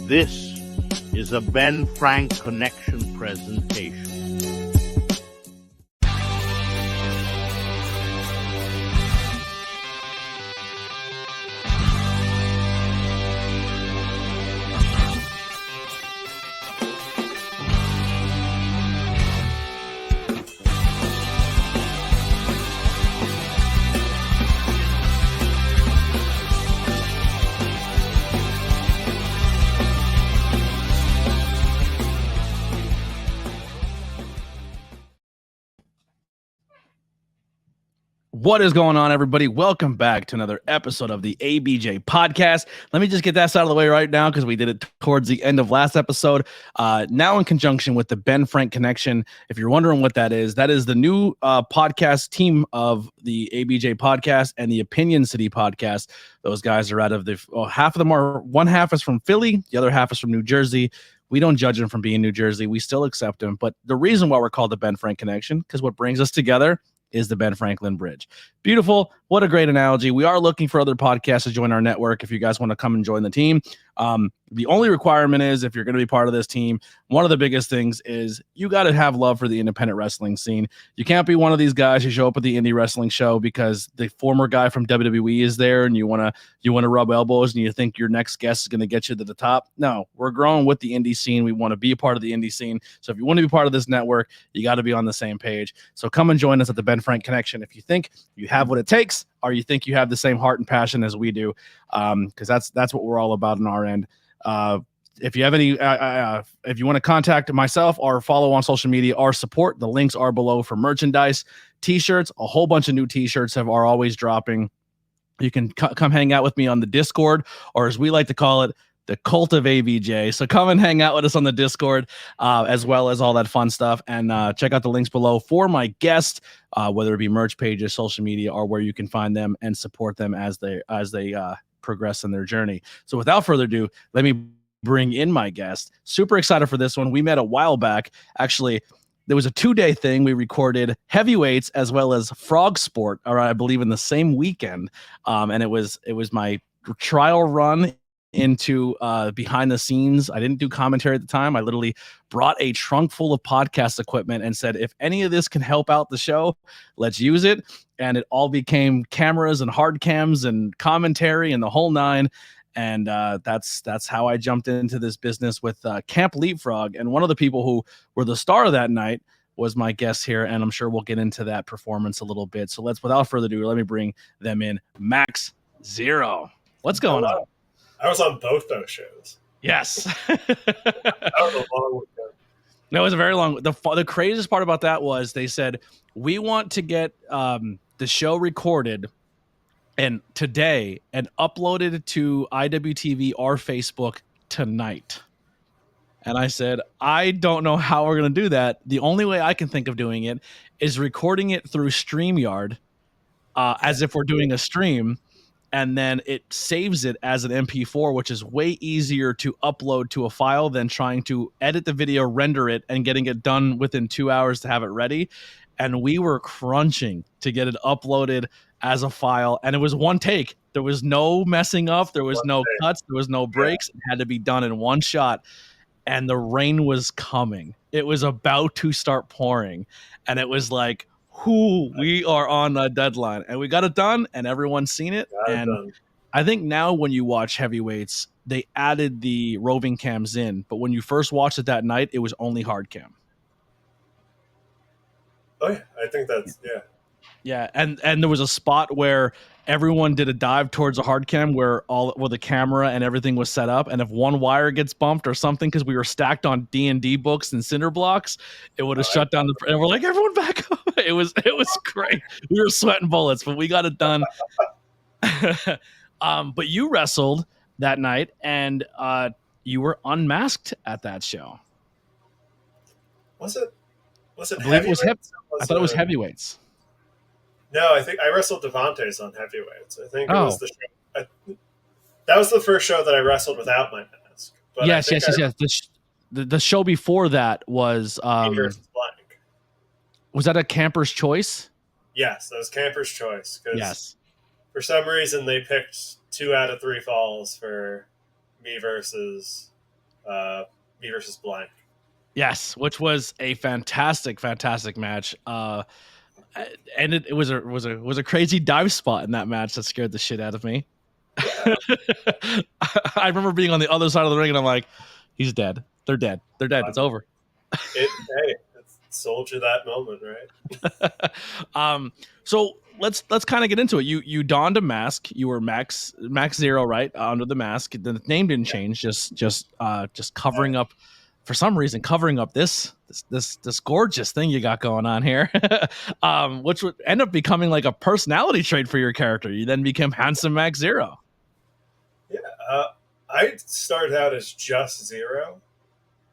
This is a Ben Frank Connection presentation. What is going on, everybody? Welcome back to another episode of the ABJ Podcast. Let me just get that out of the way right now because we did it towards the end of last episode. Now in conjunction with the Ben Frank Connection. If you're wondering what that is the new podcast team of the ABJ Podcast and the Opinion City Podcast. Those guys are out of the half of them are one half is from Philly, the other half is from New Jersey. We don't judge them from being New Jersey. We still accept them. But the reason why we're called the Ben Frank Connection, because what brings us together is the Ben Franklin Bridge. Beautiful. What a great analogy. We are looking for other podcasts to join our network if you guys want to come and join the team. The only requirement is if you're going to be part of this team, one of the biggest things is you got to have love for the independent wrestling scene. You can't be one of these guys who show up at the indie wrestling show because the former guy from WWE is there and you want to rub elbows and you think your next guest is going to get you to the top. No, we're growing with the indie scene. We want to be a part of the indie scene. So if you want to be part of this network, you got to be on the same page. So come and join us at the Ben Frank Connection. If you think you have what it takes, or you think you have the same heart and passion as we do, because that's what we're all about on our end. If you have any, if you want to contact myself or follow on social media or support, the links are below for merchandise, t-shirts. A whole bunch of new t-shirts are always dropping. You can come hang out with me on the Discord, or as we like to call it, the Cult of ABJ. So come and hang out with us on the Discord, as well as all that fun stuff. And check out the links below for my guests, whether it be merch pages, social media, or where you can find them and support them as they progress in their journey. So without further ado, let me bring in my guest. Super excited for this one. We met a while back. Actually, there was a 2-day thing. We recorded heavyweights as well as frog sport, or I believe in the same weekend. And it was my trial run into behind the scenes. I didn't do commentary at the time. I literally brought a trunk full of podcast equipment and said, if any of this can help out the show, let's use it. And it all became cameras and hard cams and commentary and the whole nine. And that's how I jumped into this business with Camp Leapfrog. And one of the people who were the star of that night was my guest here. And I'm sure we'll get into that performance a little bit. So without further ado, let me bring them in. Max Zero. What's going on? I was on both those shows. Yes. That was a long weekend. No, it was a very long. The craziest part about that was they said, we want to get the show recorded and today and uploaded to IWTV or Facebook tonight. And I said, I don't know how we're going to do that. The only way I can think of doing it is recording it through StreamYard as if we're doing a stream. And then it saves it as an MP4, which is way easier to upload to a file than trying to edit the video, render it, and getting it done within 2 hours to have it ready. And we were crunching to get it uploaded as a file. And it was one take. There was no messing up. There was no cuts. There was no breaks. It had to be done in one shot. And the rain was coming. It was about to start pouring. And it was like, we are on a deadline, and we got it done, and everyone's seen it. And I think now when you watch heavyweights, they added the roving cams in, but when you first watched it that night, it was only hard cam. Oh yeah, I think that's Yeah, and there was a spot where everyone did a dive towards a hard cam where the camera and everything was set up, and if one wire gets bumped or something because we were stacked on D&D books and cinder blocks, it would have shut down and we're like, everyone back up. It was great. We were sweating bullets, but we got it done. But you wrestled that night, and you were unmasked at that show. Was it I believe it was I thought it was heavyweights. No, I think I wrestled Devontae's on heavyweights. I think it was the show. That was the first show that I wrestled without my mask. But yes. The show before that was versus Blank. Was that a Camper's Choice? Yes, that was Camper's Choice. Yes. For some reason, they picked 2 out of 3 falls for me versus me versus blank. Yes, which was a fantastic match. And it was a crazy dive spot in that match that scared the shit out of me. Yeah. I remember being on the other side of the ring and I'm like, he's dead. They're dead. It's over. Hey, it sold you that moment, right? So let's kind of get into it. You donned a mask. You were Max Zero, right? Under the mask. The name didn't change. Just covering up, for some reason, covering up this gorgeous thing you got going on here, which would end up becoming like a personality trait for your character. You then became Handsome Max Zero. Yeah, I started out as just Zero,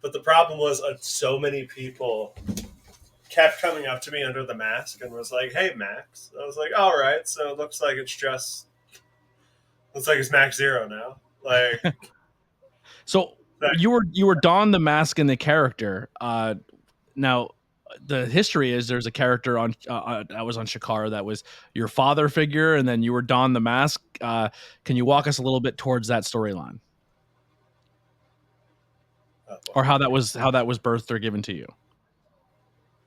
but the problem was so many people kept coming up to me under the mask and was like, "Hey, Max." I was like, "All right, so it looks like it's Max Zero now." Like, so you were donned the mask and the character. Now, the history is there's a character on that was on Shikara that was your father figure, and then you were donned the mask. Can you walk us a little bit towards that storyline, or how that was birthed or given to you?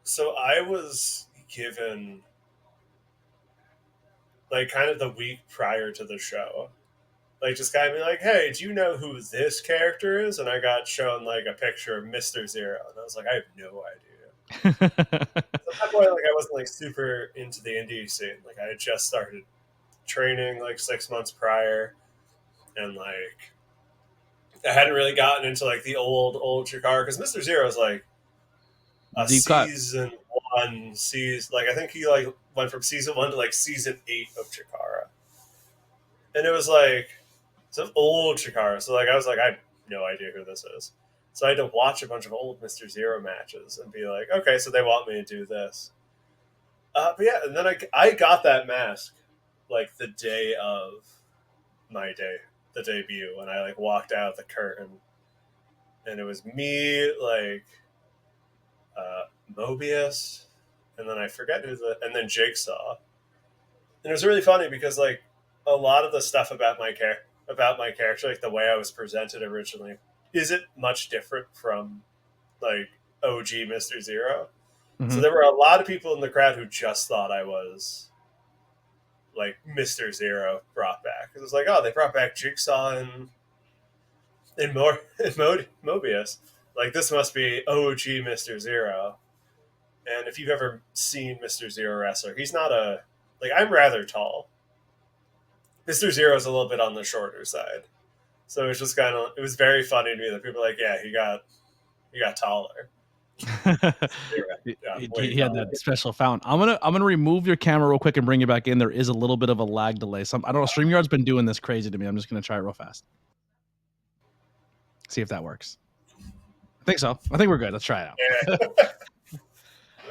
So I was given like kind of the week prior to the show, like just kind of be like, "Hey, do you know who this character is?" And I got shown like a picture of Mr. Zero, and I was like, "I have no idea." So at that point, like I wasn't like super into the indie scene. Like I had just started training like 6 months prior, and like I hadn't really gotten into like the old Chikara because Mr. Zero is like a season one season. Like I think he like went from season 1 to like season 8 of Chikara, and it was like some old Chikara. So like I was like, I have no idea who this is. So I had to watch a bunch of old Mr. Zero matches and be like, okay, so they want me to do this. But yeah, and then I got that mask like the day of the debut, when I like walked out the curtain, and it was me, like Mobius, and then I forget and then Jigsaw. And it was really funny because like a lot of the stuff about my character, like the way I was presented originally, isn't much different from like OG Mr. Zero. Mm-hmm. So there were a lot of people in the crowd who just thought I was like Mr. Zero brought back. It was like, oh, they brought back Jigsaw and Mobius. Like this must be OG Mr. Zero. And if you've ever seen Mr. Zero wrestler, he's not I'm rather tall. Mr. Zero is a little bit on the shorter side. So it was just it was very funny to me that people were like, yeah, he got taller. He had that special fountain. I'm gonna remove your camera real quick and bring you back in. There is a little bit of a lag delay. I don't know. StreamYard's been doing this crazy to me. I'm just gonna try it real fast. See if that works. I think so. I think we're good. Let's try it out.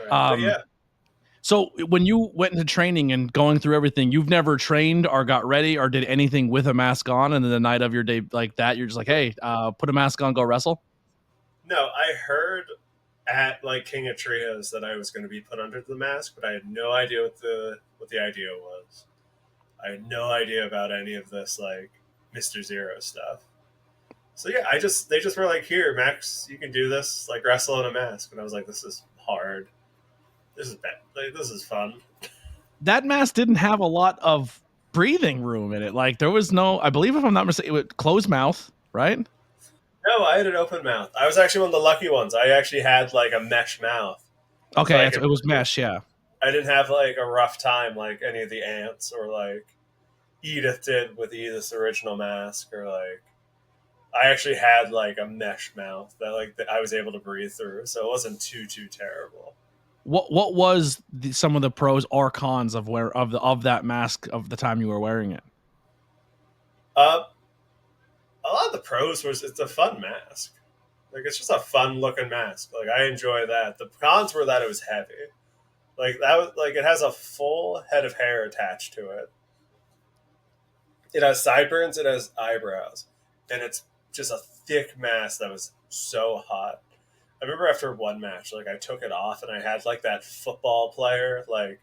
Yeah. Yeah. So when you went into training and going through everything, you've never trained or got ready or did anything with a mask on, and then the night of your day like that, you're just like, hey, put a mask on, go wrestle? No, I heard at like King of Trios that I was going to be put under the mask, but I had no idea what the idea was. I had no idea about any of this like Mr. Zero stuff. So yeah, they just were like, here, Max, you can do this, like wrestle in a mask. And I was like, this is hard. This is bad. Like, this is fun. That mask didn't have a lot of breathing room in it. Like there was no, I believe if I'm not mistaken, it was closed mouth, right? No, I had an open mouth. I was actually one of the lucky ones. I actually had like a mesh mouth. Okay, so it was mesh, yeah. I didn't have like a rough time like any of the ants or like Edith did with Edith's original mask, or like I actually had like a mesh mouth that I was able to breathe through, so it wasn't too terrible. What was some of the pros or cons of that mask of the time you were wearing it? A lot of the pros was it's a fun mask. Like it's just a fun looking mask. Like I enjoy that. The cons were that it was heavy. Like that was like it has a full head of hair attached to it. It has sideburns, it has eyebrows, and it's just a thick mask that was so hot. I remember after one match, like I took it off and I had like that football player, like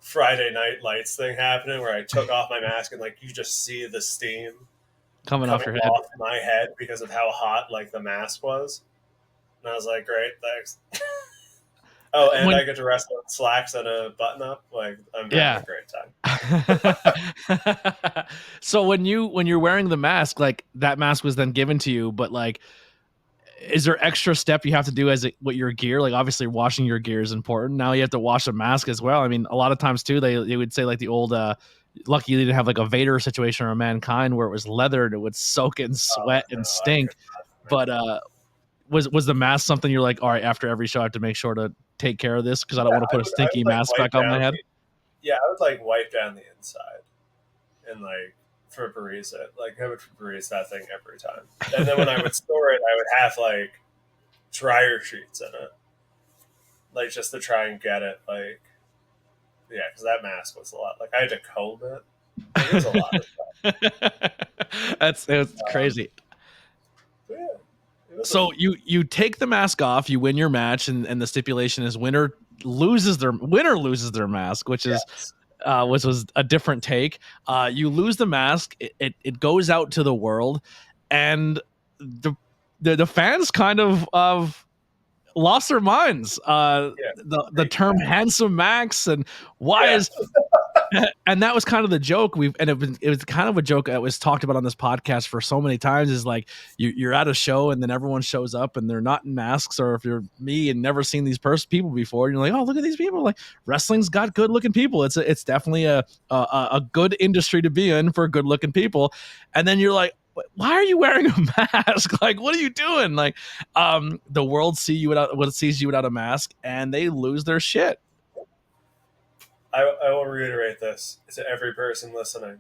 Friday Night Lights thing happening where I took off my mask and like you just see the steam. coming off your head. off my head because of how hot like the mask was. And I was like, great, thanks. Oh, and I get to wrestle in slacks and a button up. Like, I'm having a great time. So when you're wearing the mask, like that mask was then given to you, but like, is there extra step you have to do with your gear? Like obviously washing your gear is important. Now you have to wash a mask as well. I mean, a lot of times too, they would say like the old, lucky you didn't have like a Vader situation or a Mankind where it was leather and it would soak in sweat and stink. But was the mask something you're like, all right, after every show I have to make sure to take care of this because I don't want to put a stinky mask back on my head? I would like wipe down the inside and like Febreze it. Like I would Febreze that thing every time. And then when I would store it, I would have like dryer sheets in it. Like just to try and get it like because that mask was a lot. Like I had to comb it. Like, it was a lot of stuff. It was crazy. Yeah. So you take the mask off, you win your match, and the stipulation is winner loses their mask, which is which was a different take. You lose the mask, it goes out to the world, and the fans kind of lost their minds. The term "handsome Max" and why is and that was kind of the joke. It was kind of a joke that was talked about on this podcast for so many times. Is like you're at a show and then everyone shows up and they're not in masks, or if you're me and never seen these people before, and you're like, oh, look at these people. Like wrestling's got good looking people. It's definitely a good industry to be in for good looking people. And then you're like, why are you wearing a mask? Like, what are you doing? Like, the world sees you without a mask, and they lose their shit. I will reiterate this to every person listening.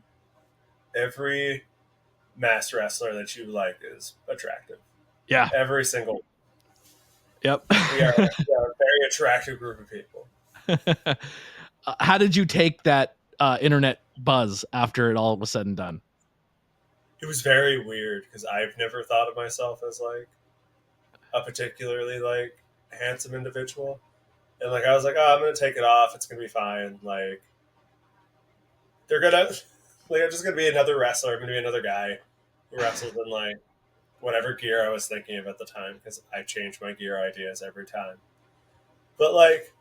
Every masked wrestler that you like is attractive. Yeah. Every single one. Yep. We are a very attractive group of people. How did you take that internet buzz after it all was said and done? It was very weird because I've never thought of myself as like a particularly like handsome individual. And like I was like, oh, I'm gonna take it off. It's gonna be fine. Like they're gonna like I'm just gonna be another wrestler. I'm gonna be another guy who wrestles in like whatever gear I was thinking of at the time because I change my gear ideas every time. But like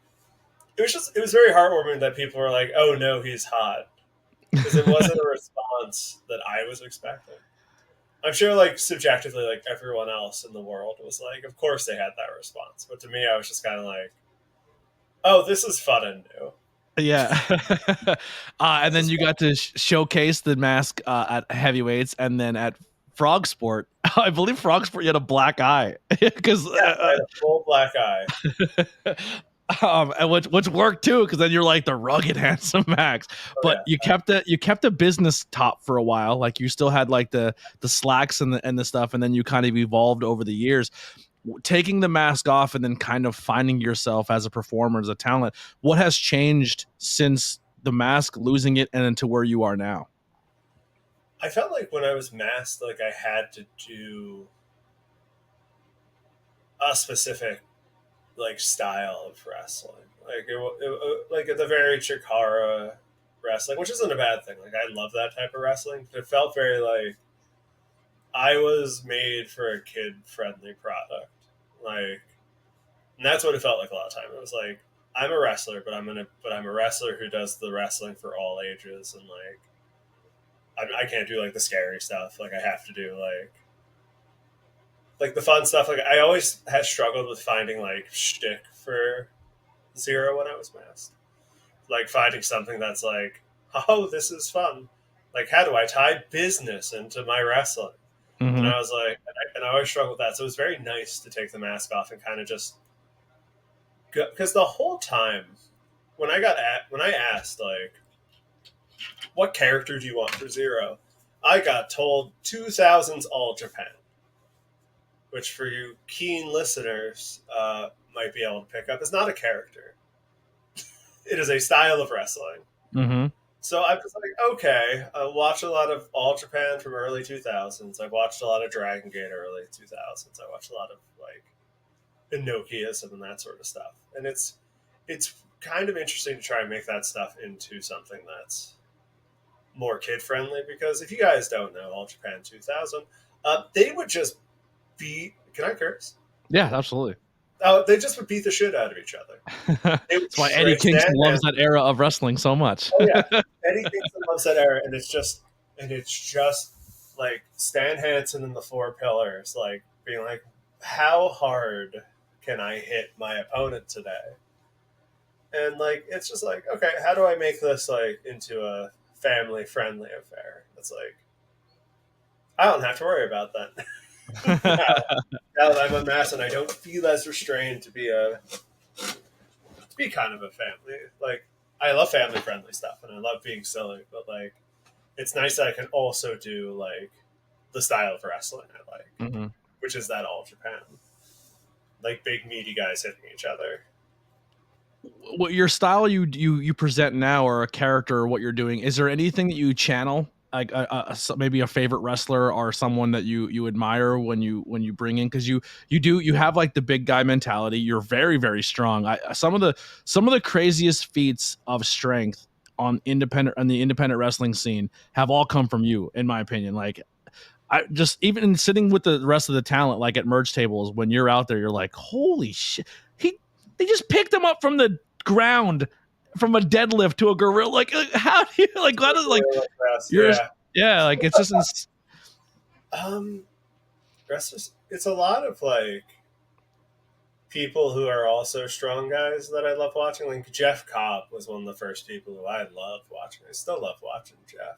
it was very heartwarming that people were like, oh no, he's hot. Because it wasn't a response that I was expecting. I'm sure like subjectively like everyone else in the world was like, of course they had that response. But to me I was just kind of like, oh, this is fun and new. Yeah. And then you got to showcase the mask at heavyweights, and then at Frog Sport, I believe Frog Sport, you had a black eye. Because I had a full black eye. And which worked too, because then you're like the rugged handsome Max. But you kept a business top for a while. Like you still had like the slacks and the stuff, and then you kind of evolved over the years. Taking the mask off and then kind of finding yourself as a performer, as a talent, what has changed since the mask, losing it, and then to where you are now? I felt like when I was masked, like I had to do a specific like style of wrestling. Like it like at the very Chikara wrestling, which isn't a bad thing. Like I love that type of wrestling, but it felt very like I was made for a kid-friendly product. Like, and that's what it felt like a lot of time. It was like, I'm a wrestler, but I'm a wrestler who does the wrestling for all ages, and like, I can't do like the scary stuff. Like, I have to do like the fun stuff. Like, I always had struggled with finding like shtick for Zero when I was masked. Like finding something that's like, oh, this is fun. Like, how do I tie business into my wrestling? Mm-hmm. And I was like, and I always struggled with that. So it was very nice to take the mask off and kind of just go, because the whole time when I asked like, what character do you want for Zero? I got told 2000s All Japan, which for you keen listeners might be able to pick up is not a character. It is a style of wrestling. Mm-hmm. So I was like, okay, I watched a lot of All Japan from early 2000s. I watched a lot of Dragon Gate early 2000s. I watched a lot of like Enochiism and that sort of stuff. And it's kind of interesting to try and make that stuff into something that's more kid friendly, because if you guys don't know All Japan 2000, they would just beat. Can I curse? Yeah, absolutely. Oh, they just would beat the shit out of each other. They would That's why Eddie straight Kingston stand loves and- that era of wrestling so much. Oh yeah, Eddie Kingston loves that era, and it's just like Stan Hansen and the Four Pillars, like being like, how hard can I hit my opponent today? And like, it's just like, okay, how do I make this like into a family friendly affair? It's like, I don't have to worry about that. Now that I'm unmasked and I don't feel as restrained to be kind of a family. Like, I love family friendly stuff and I love being silly, but like, it's nice that I can also do like the style of wrestling I like, Mm-hmm. which is that All Japan, like big meaty guys hitting each other. What your style you present now, or a character, or what you're doing, is there anything that you channel, like maybe a favorite wrestler or someone that you admire when you bring in? Because you have like the big guy mentality. You're very, very strong. Some of the craziest feats of strength on the independent wrestling scene have all come from you, in my opinion. Like, I just, even sitting with the rest of the talent, like at merge tables, when you're out there, you're like, holy shit, they just picked him up from the ground, from a deadlift to a gorilla. Like, how do you like? How does like you're yeah, like it's just Wrestlers. It's a lot of like people who are also strong guys that I love watching. Like Jeff Cobb was one of the first people who I loved watching. I still love watching Jeff.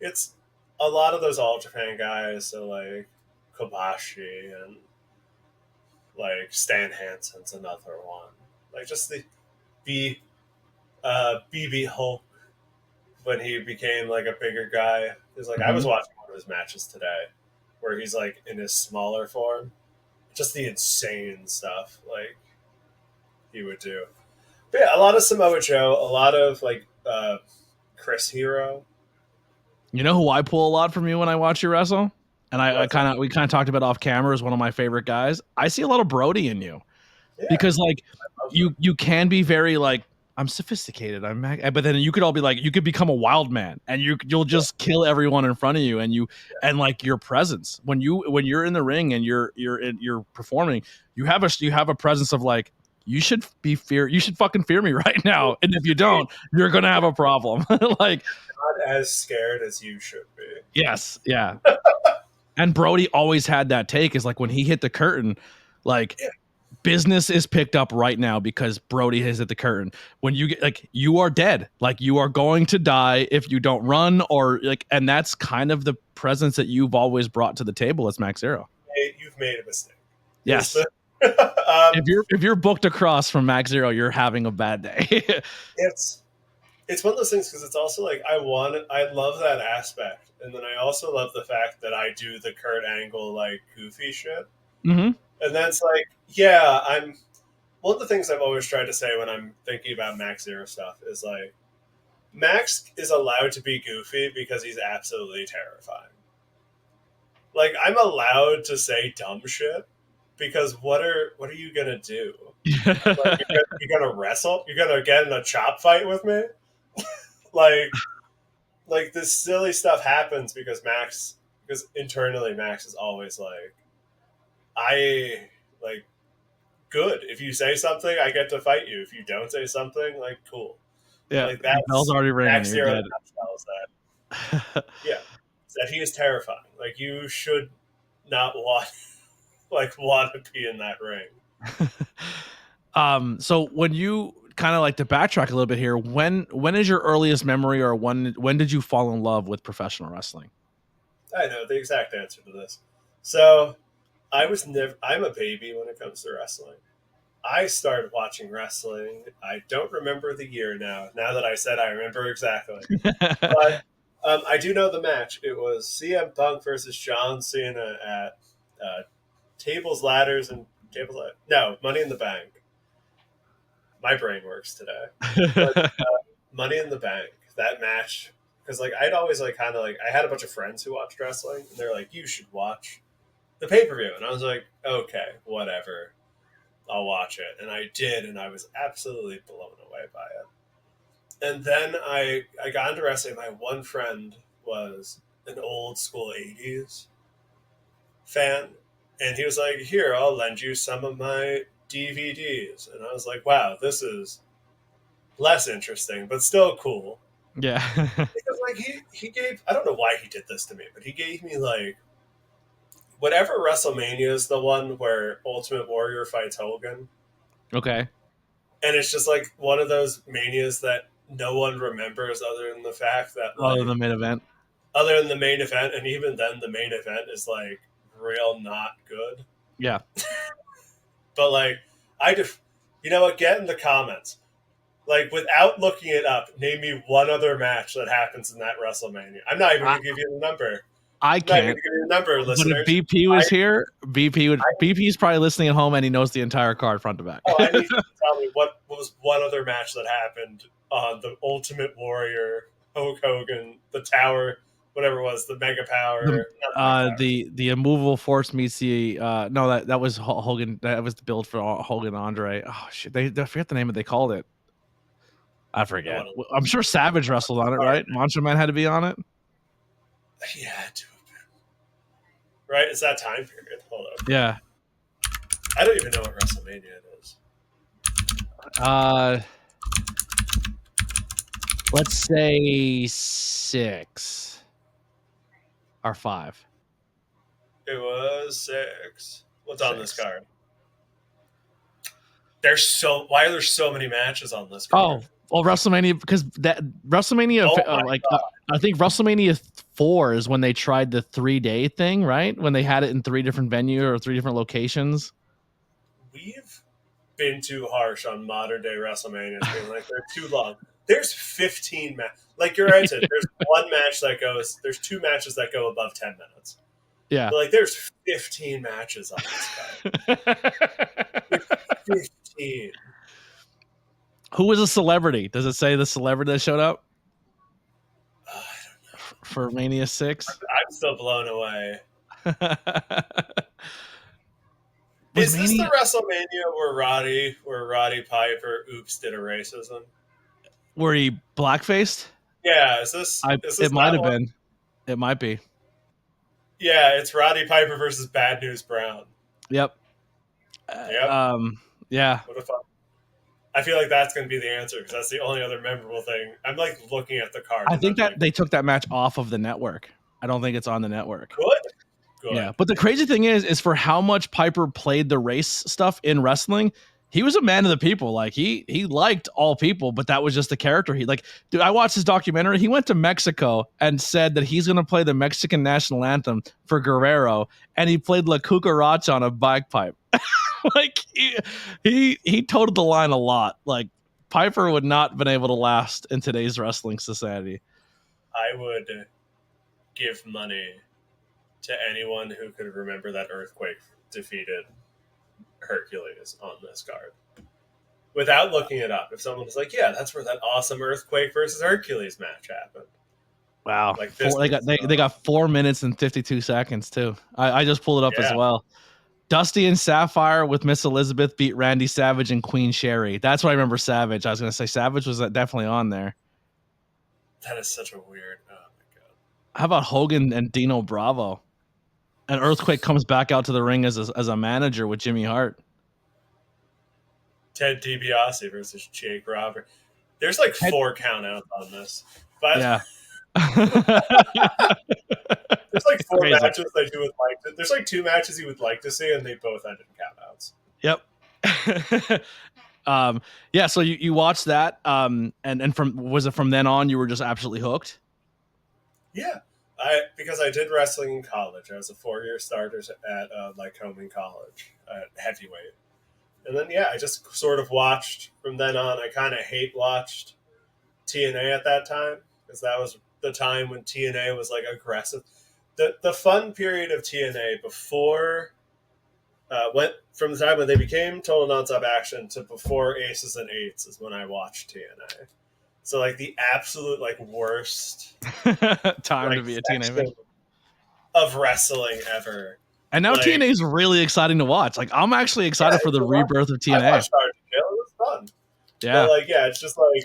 It's a lot of those All Japan guys, so like Kobashi and like Stan Hansen's another one. Like just the BB Hulk when he became like a bigger guy. Because like I was watching one of his matches today where he's like in his smaller form. Just the insane stuff like he would do. But yeah, a lot of Samoa Joe, a lot of like Chris Hero. You know who I pull a lot from you when I watch you wrestle? And we kind of talked about off camera, as one of my favorite guys. I see a lot of Brody in you. Yeah, because like you can be very like, I'm sophisticated, but then you could all be like, you could become a wild man and you'll just kill everyone in front of you. And and like your presence when you're in the ring and you're performing, you have a presence of like, you should fucking fear me right now. And if you don't, you're going to have a problem. Like, not as scared as you should be. Yes. Yeah. And Brody always had that take, is like when he hit the curtain, like business is picked up right now because Brody has hit the curtain. When you get like, you are dead, like you are going to die if you don't run, or like, and that's kind of the presence that you've always brought to the table as Max Zero. You've made a mistake. Yes. If you're booked across from Max Zero, you're having a bad day. It's one of those things, because it's also like I love that aspect, and then I also love the fact that I do the Kurt Angle like goofy shit, and that's like, yeah, I'm one of the things I've always tried to say when I'm thinking about Max Zero stuff is like, Max is allowed to be goofy because he's absolutely terrifying. Like, I'm allowed to say dumb shit because what are you gonna do? Like, you're gonna wrestle? You're gonna get in a chop fight with me? like this silly stuff happens because internally Max is always like, I like, good. If you say something, I get to fight you. If you don't say something, like, cool. Yeah, like that's bell's already ringing. Max Zero tells that. Yeah, that he is terrifying. Like, you should not want to be in that ring. So when you kind of like to backtrack a little bit here, when is your earliest memory, or when did you fall in love with professional wrestling? I know the exact answer to this. So I'm a baby when it comes to wrestling. I started watching wrestling. I don't remember the year now. Now that I said, I remember exactly. But I do know the match. It was CM Punk versus John Cena at Money in the Bank. My brain works today. But, Money in the Bank, that match, because like I'd always like kind of like, I had a bunch of friends who watched wrestling, and they're like, you should watch the pay-per-view, and I was like, okay, whatever, I'll watch it. And I did, and I was absolutely blown away by it. And then I got into wrestling. My one friend was an old school 80s fan. And he was like, here, I'll lend you some of my DVDs. And I was like, wow, this is less interesting, but still cool. Yeah. Because like he gave, I don't know why he did this to me, but he gave me like whatever WrestleMania is, the one where Ultimate Warrior fights Hogan. Okay. And it's just like one of those manias that no one remembers other than the fact that like, Other than the main event. other than the main event, and even then the main event is like real not good. Yeah. But like you know what, get in the comments. Like, without looking it up, name me one other match that happens in that WrestleMania. I'm not even going to give you the number. I can't. I'm not going to give you the number, listeners. But if BP was here, BP's probably listening at home and he knows the entire card front to back. I need you to tell me what was one other match that happened on the Ultimate Warrior, Hulk Hogan, the Tower, whatever it was, the Mega Power. The immovable force meets the no, that was Hogan. That was the build for Hogan and Andre. Oh shit, I forget the name of they called it. I forget. I'm sure Savage wrestled on it, right? Macho Man had to be on it. Yeah, had to have been. Right? It's that time period. Hold up. Yeah. I don't even know what WrestleMania it is. Let's say 6 or 5. It was 6. What's on this 6. card? Why are there so many matches on this card? Oh, well, WrestleMania, because that WrestleMania, I think WrestleMania 4 is when they tried the 3-day thing, right? When they had it in 3 different venues or 3 different locations. We've been too harsh on modern day WrestleMania, being like they're too long. There's 15 matches. Like you're right, there's one match that goes. There's 2 matches that go above 10 minutes. Yeah, but like there's 15 matches on this card. 15. Who was a celebrity? Does it say the celebrity that showed up? I don't know. For Mania 6? I'm still blown away. Is this the WrestleMania where Roddy Piper did a racism? Were he blackfaced? Yeah, is this it might have been. It might be. Yeah, it's Roddy Piper versus Bad News Brown. Yep. Yeah. What a fun. I feel like that's going to be the answer because that's the only other memorable thing. I'm like looking at the card. I think that they took that match off of the network. I don't think it's on the network. Good. Yeah, but the crazy thing is for how much Piper played the race stuff in wrestling, he was a man of the people. Like he liked all people, but that was just the character. Dude, I watched his documentary. He went to Mexico and said that he's going to play the Mexican national anthem for Guerrero, and he played La Cucaracha on a bagpipe. Like he toed the line a lot. Like Piper would not have been able to last in today's wrestling society. I would give money to anyone who could remember that Earthquake defeated Hercules on this card without looking it up. If someone was like, yeah, that's where that awesome Earthquake versus Hercules match happened. Wow. Like they got 4 minutes and 52 seconds too. I just pulled it up as well. Dusty and Sapphire with Miss Elizabeth beat Randy Savage and Queen Sherry. That's what I remember. Savage. I was going to say Savage was definitely on there. That is such a weird. Oh my god. How about Hogan and Dino Bravo? And Earthquake comes back out to the ring as a manager with Jimmy Hart. Ted DiBiase versus Jake Robert. There's like 4 countouts on this. But yeah. There's like 4 matches that you would like to. There's like 2 matches you would like to see, and they both ended in countouts. Yep. Yeah. So you watched that, and was it from then on you were just absolutely hooked? Yeah, because I did wrestling in college. I was a 4-year starter at Lycoming College at heavyweight, and then I just sort of watched from then on. I kind of hate watched TNA at that time because that was the time when TNA was like aggressive. The fun period of TNA before went from the time when they became Total Nonstop Action to before Aces and Eights is when I watched TNA. So like the absolute like worst time to be a TNA fan of wrestling ever. And now TNA is really exciting to watch. Like I'm actually excited for the rebirth of TNA. I watched Hard to Kill. It was fun. Yeah. But it's just like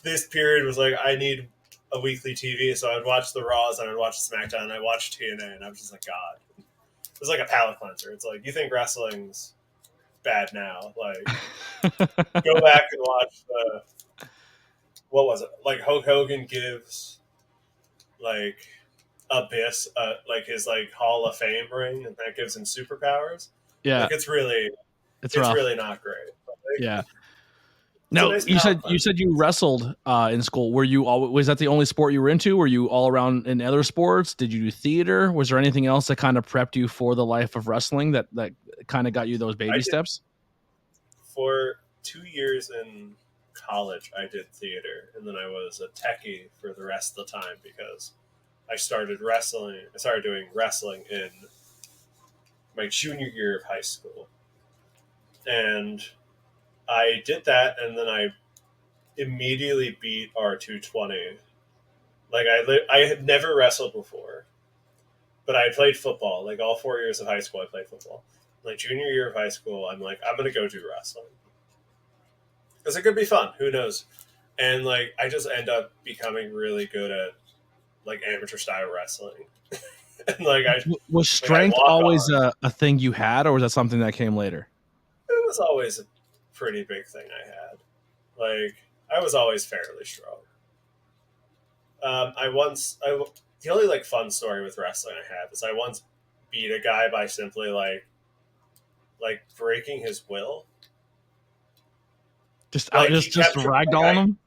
this period was like, I need a weekly TV, so I'd watch the Raws and I'd watch SmackDown and I'd watch TNA, and I was just like, God, it was like a palate cleanser. It's like, you think wrestling's bad now? Like, go back and watch what was it? Like Hulk Hogan gives like Abyss like his like Hall of Fame ring, and that gives him superpowers. Yeah, like it's really not great. But, like, yeah. Now nice you said you wrestled in school. Was that the only sport you were into? Were you all around in other sports? Did you do theater? Was there anything else that kind of prepped you for the life of wrestling that kind of got you those baby steps? For 2 years in college, I did theater, and then I was a techie for the rest of the time because I started doing wrestling in my junior year of high school, and I did that, and then I immediately beat R220. Like I had never wrestled before, but I played football. Like all 4 years of high school, I played football. Like junior year of high school, I'm like, I'm gonna go do wrestling because it could be fun. Who knows? And like I just end up becoming really good at like amateur style wrestling. And like was strength always a thing you had, or was that something that came later? It was always a pretty big thing I had. Like I was always fairly strong. The only like fun story with wrestling I have is I once beat a guy by simply like breaking his will. Just ragdolling him?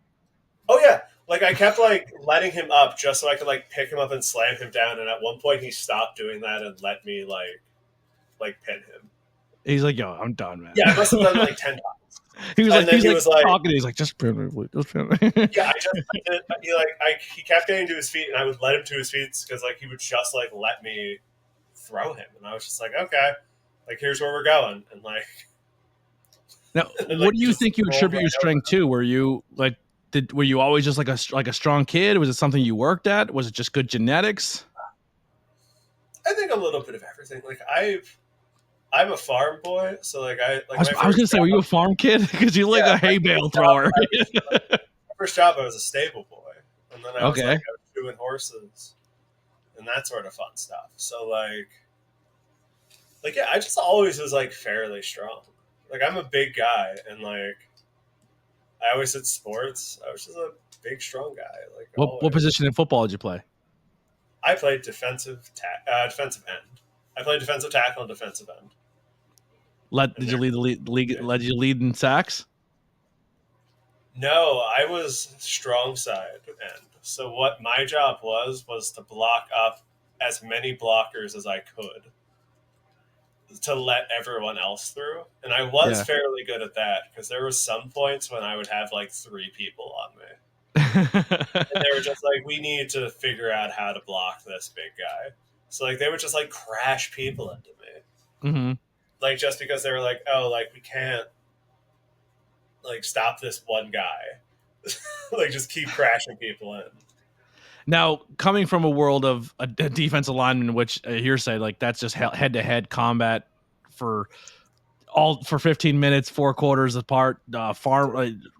Oh yeah. Like I kept like letting him up just so I could like pick him up and slam him down, and at one point he stopped doing that and let me like pin him. He's like, yo, I'm done, man. Yeah, I must have done it like 10 times. He was like talking. He's like, just pin me, just pin me. Yeah, he kept getting to his feet, and I would let him to his feet because like he would just like let me throw him, and I was just like, okay, like here's where we're going, and like. Now, what do you think you attribute your strength to? Were you like, were you always just like a strong kid? Was it something you worked at? Was it just good genetics? I think a little bit of everything. Like I'm a farm boy, so like I was gonna say, were you a farm kid? Because you look like a hay bale thrower. My first job, I was a stable boy, and then I was doing horses and that sort of fun stuff. So like yeah, I just always was like fairly strong. Like I'm a big guy, and like I always did sports. I was just a big, strong guy. Like what position in football did you play? I played defensive end. I played defensive tackle and defensive end. Did you lead the league? Led you lead in sacks? No, I was strong side end. So what my job was to block up as many blockers as I could to let everyone else through. And I was fairly good at that because there were some points when I would have like 3 people on me. And they were just like, we need to figure out how to block this big guy. So like they would just like crash people into me. Mm-hmm. Like just because they were like, oh, like we can't like stop this one guy. Like just keep crashing people in. Now, coming from a world of a defensive lineman, which hearsay, like that's just head-to-head combat for 15 minutes, 4 quarters apart,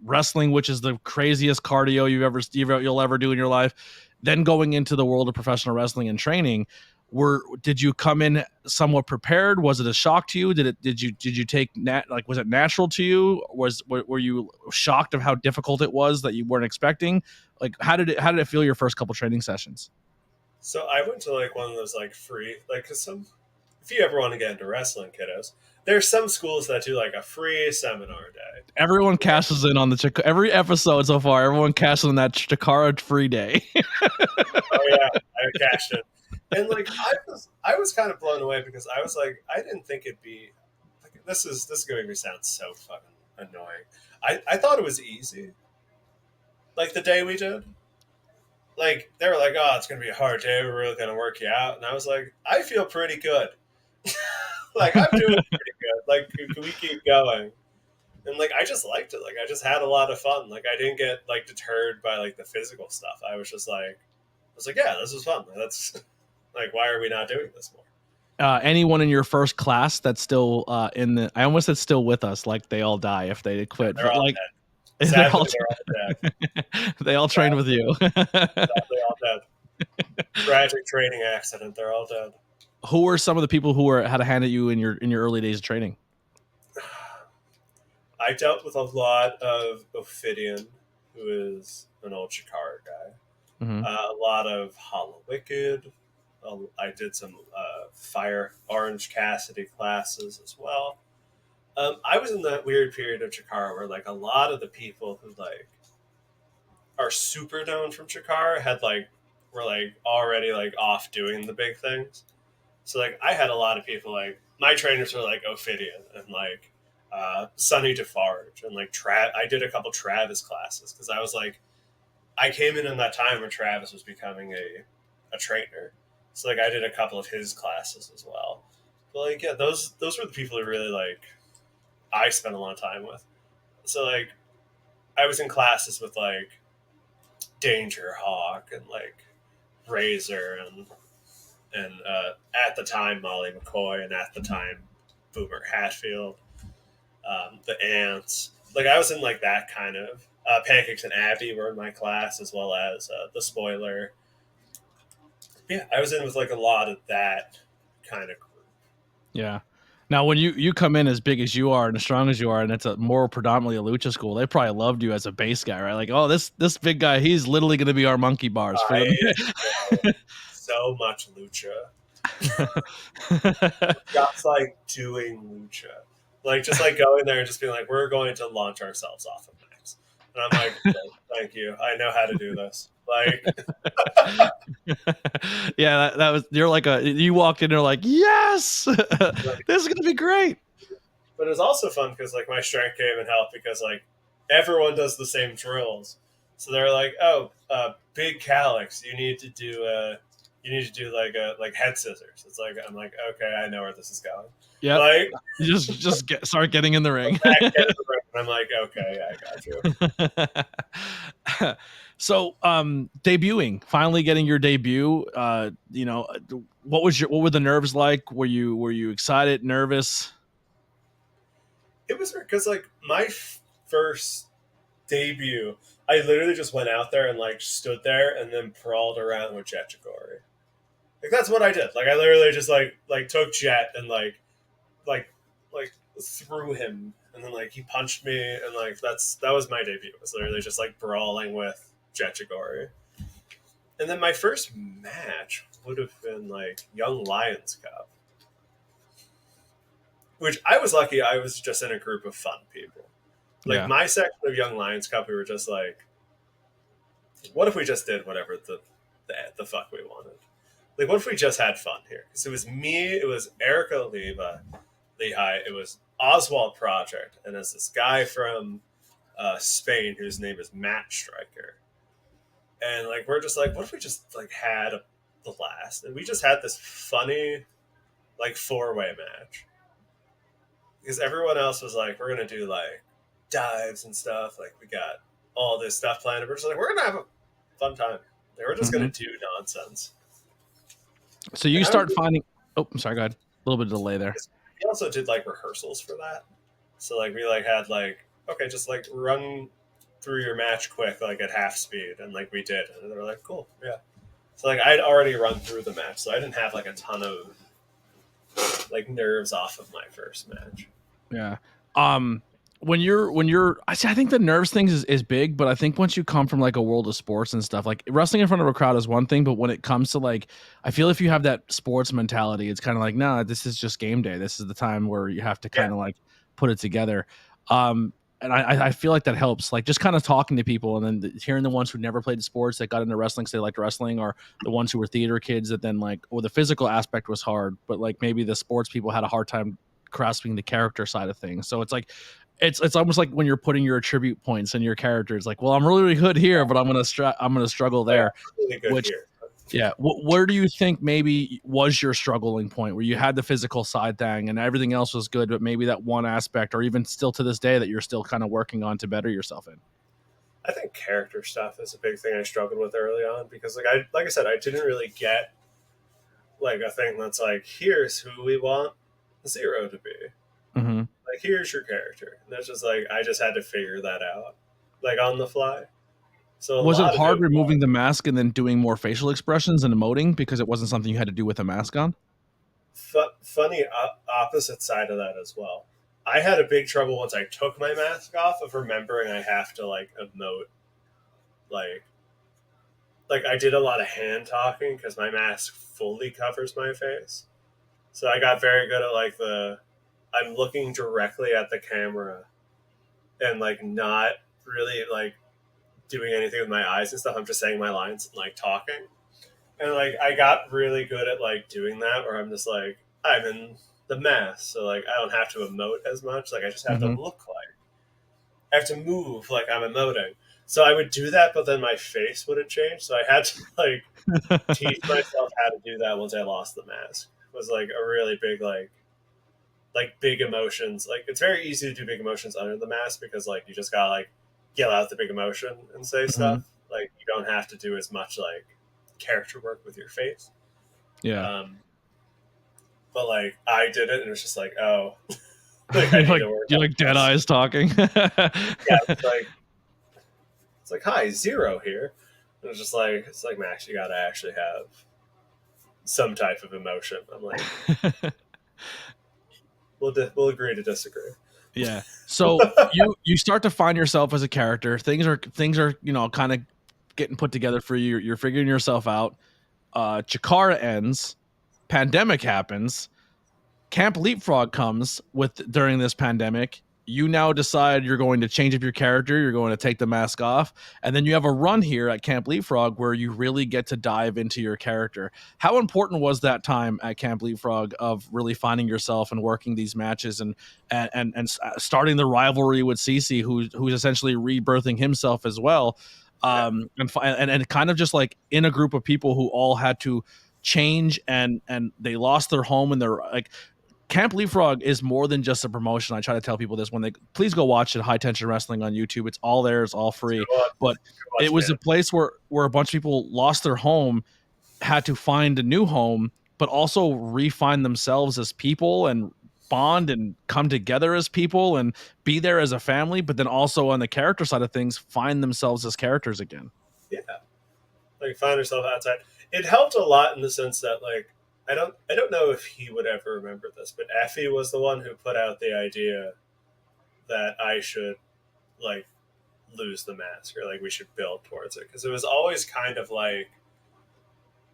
wrestling, which is the craziest cardio you'll ever do in your life. Then going into the world of professional wrestling and training, did you come in somewhat prepared? Was it a shock to you? Did you take was it natural to you? Were you shocked of how difficult it was that you weren't expecting? Like how did it feel your first couple training sessions? So I went to like one of those like free, like cause if you ever want to get into wrestling, kiddos, there's some schools that do like a free seminar day. Everyone cashes in on every episode so far. Everyone cashes in that Chikara free day. Oh yeah, I cashed it. And like I was kind of blown away because I was like, I didn't think it'd be like this is going to sound so fucking annoying. I thought it was easy. Like the day we did. Like they were like, oh, it's gonna be a hard day, we're really gonna work you out. And I was like, I feel pretty good. Like I'm doing pretty good. Like can we keep going? And like I just liked it. Like I just had a lot of fun. Like I didn't get like deterred by like the physical stuff. I was like, yeah, this is fun. That's like, why are we not doing this more? Anyone in your first class that's still I almost said still with us, like they all die if they quit. They're all like dead. Sadly, they're all dead. They all trained with you. Sadly, all dead. Tragic training accident. They're all dead. Who were some of the people who had a hand at you in your early days of training? I dealt with a lot of Ophidian, who is an old Chikara guy. Mm-hmm. A lot of Hollow Wicked. I did some Fire Orange Cassidy classes as well. I was in that weird period of Chikara where like a lot of the people who like are super known from Chikara were like already like off doing the big things. So like I had a lot of people like my trainers were like Ophidian and like Sonny Defarge and like I did a couple Travis classes because I was like I came in that time where Travis was becoming a trainer. So like I did a couple of his classes as well. But like yeah, those were the people who really like I spent a lot of time with. So like I was in classes with like Danger Hawk and like Razor and at the time Molly McCoy and at the time Boomer Hatfield, the Ants. Like I was in like that kind of Pancakes and Abby were in my class as well as the Spoiler. Yeah, I was in with like a lot of that kind of group. Yeah. Now, when you come in as big as you are and as strong as you are, and it's a more predominantly a lucha school, they probably loved you as a base guy, right? Like, oh, this big guy, he's literally going to be our monkey bars. For so much lucha. Just like doing lucha, like just like going there and just being like, we're going to launch ourselves off of Max, and I'm like, oh, thank you, I know how to do this. Like, yeah, that was you're like you walked in, you're like, yes, this is gonna be great. But it was also fun because like my strength came and helped because like everyone does the same drills, so they're like, oh, big calyx, you need to do like head scissors. It's like I'm like, okay, I know where this is going. Yeah, like you just start getting in the ring. I'm like, okay, I got you. So, debuting, finally getting your debut. What were the nerves like? Were you excited, nervous? It was because like my first debut, I literally just went out there and like stood there and then crawled around with Jet Chikori. Like that's what I did. Like I literally just like took Jet and like threw him and then like he punched me and like that was my debut. It was literally just like brawling with Jet Chikori. And then my first match would have been like Young Lions Cup, which I was lucky. I was just in a group of fun people. Like my section of Young Lions Cup, we were just like, what if we just did whatever the fuck we wanted? Like, what if we just had fun here? Because it was me, it was Erica Lehigh, it was Oswald Project, and it's this guy from Spain whose name is Matt Stryker. And like we're just like, what if we just like had a blast? And we just had this funny like 4-way match. Because everyone else was like, we're gonna do like dives and stuff. Like we got all this stuff planned. And we're just like, we're gonna have a fun time. Like, we're just gonna do nonsense. So you start finding. Oh, I'm sorry. Go ahead. A little bit of delay there. We also did like rehearsals for that. So like we like had like, okay, just like run through your match quick, like at half speed, and like we did, and they were like, cool, yeah. So like I'd already run through the match, so I didn't have like a ton of like nerves off of my first match. Yeah. When you're I think the nerves thing is big, but I think once you come from like a world of sports and stuff, like wrestling in front of a crowd is one thing, but when it comes to like, I feel if you have that sports mentality, it's kind of like, no, this is just game day. This is the time where you have to kind of like put it together. And I feel like that helps, like just kind of talking to people and then hearing the ones who never played sports that got into wrestling because they liked wrestling, or the ones who were theater kids that then like, the physical aspect was hard, but like maybe the sports people had a hard time grasping the character side of things. So it's like, it's almost like when you're putting your attribute points in your character, it's like, well, I'm really good here, but I'm gonna struggle there. Really good which here. Yeah. Where do you think maybe was your struggling point where you had the physical side thing and everything else was good, but maybe that one aspect, or even still to this day, that you're still kind of working on to better yourself in? I think character stuff is a big thing I struggled with early on because like I said, I didn't really get like a thing that's like, here's who we want Zero to be. Mm-hmm. Like, here's your character. And that's just like, I just had to figure that out. like on the fly. So Was it hard removing the mask and then doing more facial expressions and emoting because it wasn't something you had to do with a mask on? Funny opposite side of that as well. I had a big trouble once I took my mask off of remembering I have to like emote, like I did a lot of hand talking because my mask fully covers my face. So I got very good at like I'm looking directly at the camera and like not really like doing anything with my eyes and stuff. I'm just saying my lines and like talking. And like I got really good at like doing that where I'm just like, I'm in the mask, so like I don't have to emote as much. Like I just have to look like I have to move like I'm emoting. So I would do that, but then my face wouldn't change. So I had to like teach myself how to do that once I lost the mask. It was like a really big like big emotions. Like it's very easy to do big emotions under the mask because like you just gotta like yell out the big emotion and say stuff. Like you don't have to do as much like character work with your face. Yeah. But like I did it and it was just like, oh, like I need to work. You're like dead eyes talking. Yeah, it's like hi, Zero here. And it's like Max, you gotta actually have some type of emotion. I'm like, we'll agree to disagree. Yeah. So you start to find yourself as a character. Things are kind of getting put together for you. You're figuring yourself out. Chikara ends. Pandemic happens. Camp Leapfrog comes during this pandemic. You now decide you're going to change up your character. You're going to take the mask off. And then you have a run here at Camp Leapfrog where you really get to dive into your character. How important was that time at Camp Leapfrog of really finding yourself and working these matches and starting the rivalry with Cece, who's essentially rebirthing himself as well? And kind of just like in a group of people who all had to change and they lost their home and they're like, Camp Leapfrog is more than just a promotion. I try to tell people this when please go watch it. High Tension Wrestling on YouTube. It's all there. It's all free. But it was a place where a bunch of people lost their home, had to find a new home, but also refine themselves as people and bond and come together as people and be there as a family. But then also on the character side of things, find themselves as characters again. Yeah, like find yourself outside. It helped a lot in the sense that like I don't know if he would ever remember this, but Effie was the one who put out the idea that I should like lose the mask or like we should build towards it because it was always kind of like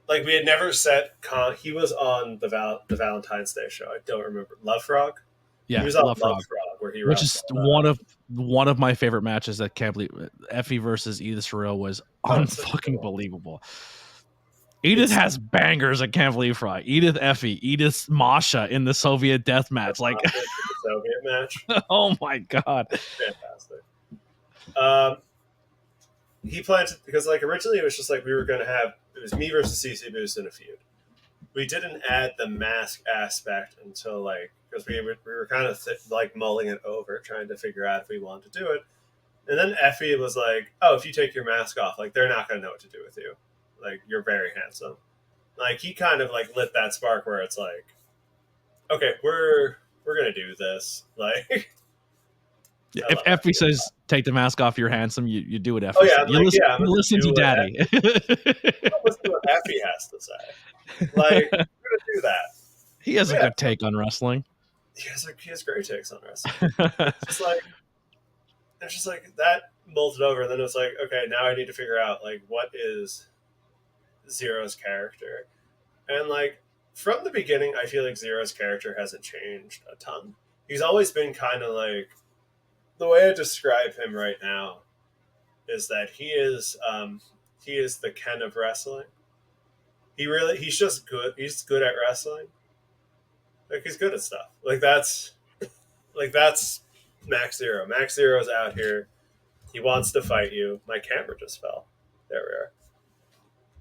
we had never set he was on the Valentine's Day show. I don't remember. Love Frog. Yeah, he was on Love Frog where he which is one of my favorite matches that can't believe Effie versus Edith Surreal was unfucking believable. Edith has bangers at Camp Leapfrog. Edith Effie, Edith Masha in the Soviet death match. Like the Soviet match. Oh my god. Fantastic. He planned to, because like originally it was just like we were gonna have it was me versus CC Boost in a feud. We didn't add the mask aspect until like because we were kind of like mulling it over, trying to figure out if we wanted to do it. And then Effie was like, "Oh, if you take your mask off, like they're not gonna know what to do with you. Like you're very handsome." Like he kind of like lit that spark where it's like, "Okay, we're gonna do this." Like, yeah, if Effie says take the mask off, you're handsome. You do what Effie. Oh yeah, you listen to Daddy. Listen to what Effie has to say. Like we're gonna do that. He has a good take on wrestling. He has great takes on wrestling. It's just like that molded over, and then it was like, okay, now I need to figure out like what is Zero's character, and like from the beginning, I feel like Zero's character hasn't changed a ton. He's always been kind of like the way I describe him right now is that he is the Ken of wrestling. He's just good. He's good at wrestling. Like he's good at stuff. Like that's Max Zero. Max Zero's out here. He wants to fight you. My camera just fell. There we are.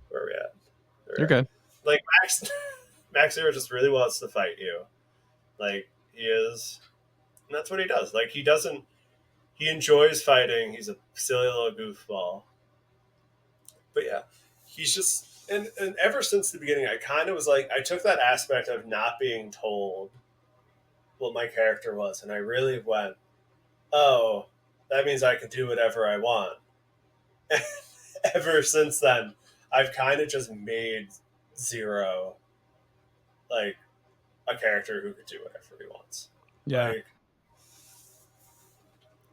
Where are we at? You're good. Like Max Zero just really wants to fight you. Like he is, and that's what he does. Like he enjoys fighting. He's a silly little goofball. But yeah, he's just and ever since the beginning, I kind of was like I took that aspect of not being told what my character was, and I really went, oh, that means I can do whatever I want. Ever since then, I've kind of just made Zero like a character who could do whatever he wants. Yeah. Like,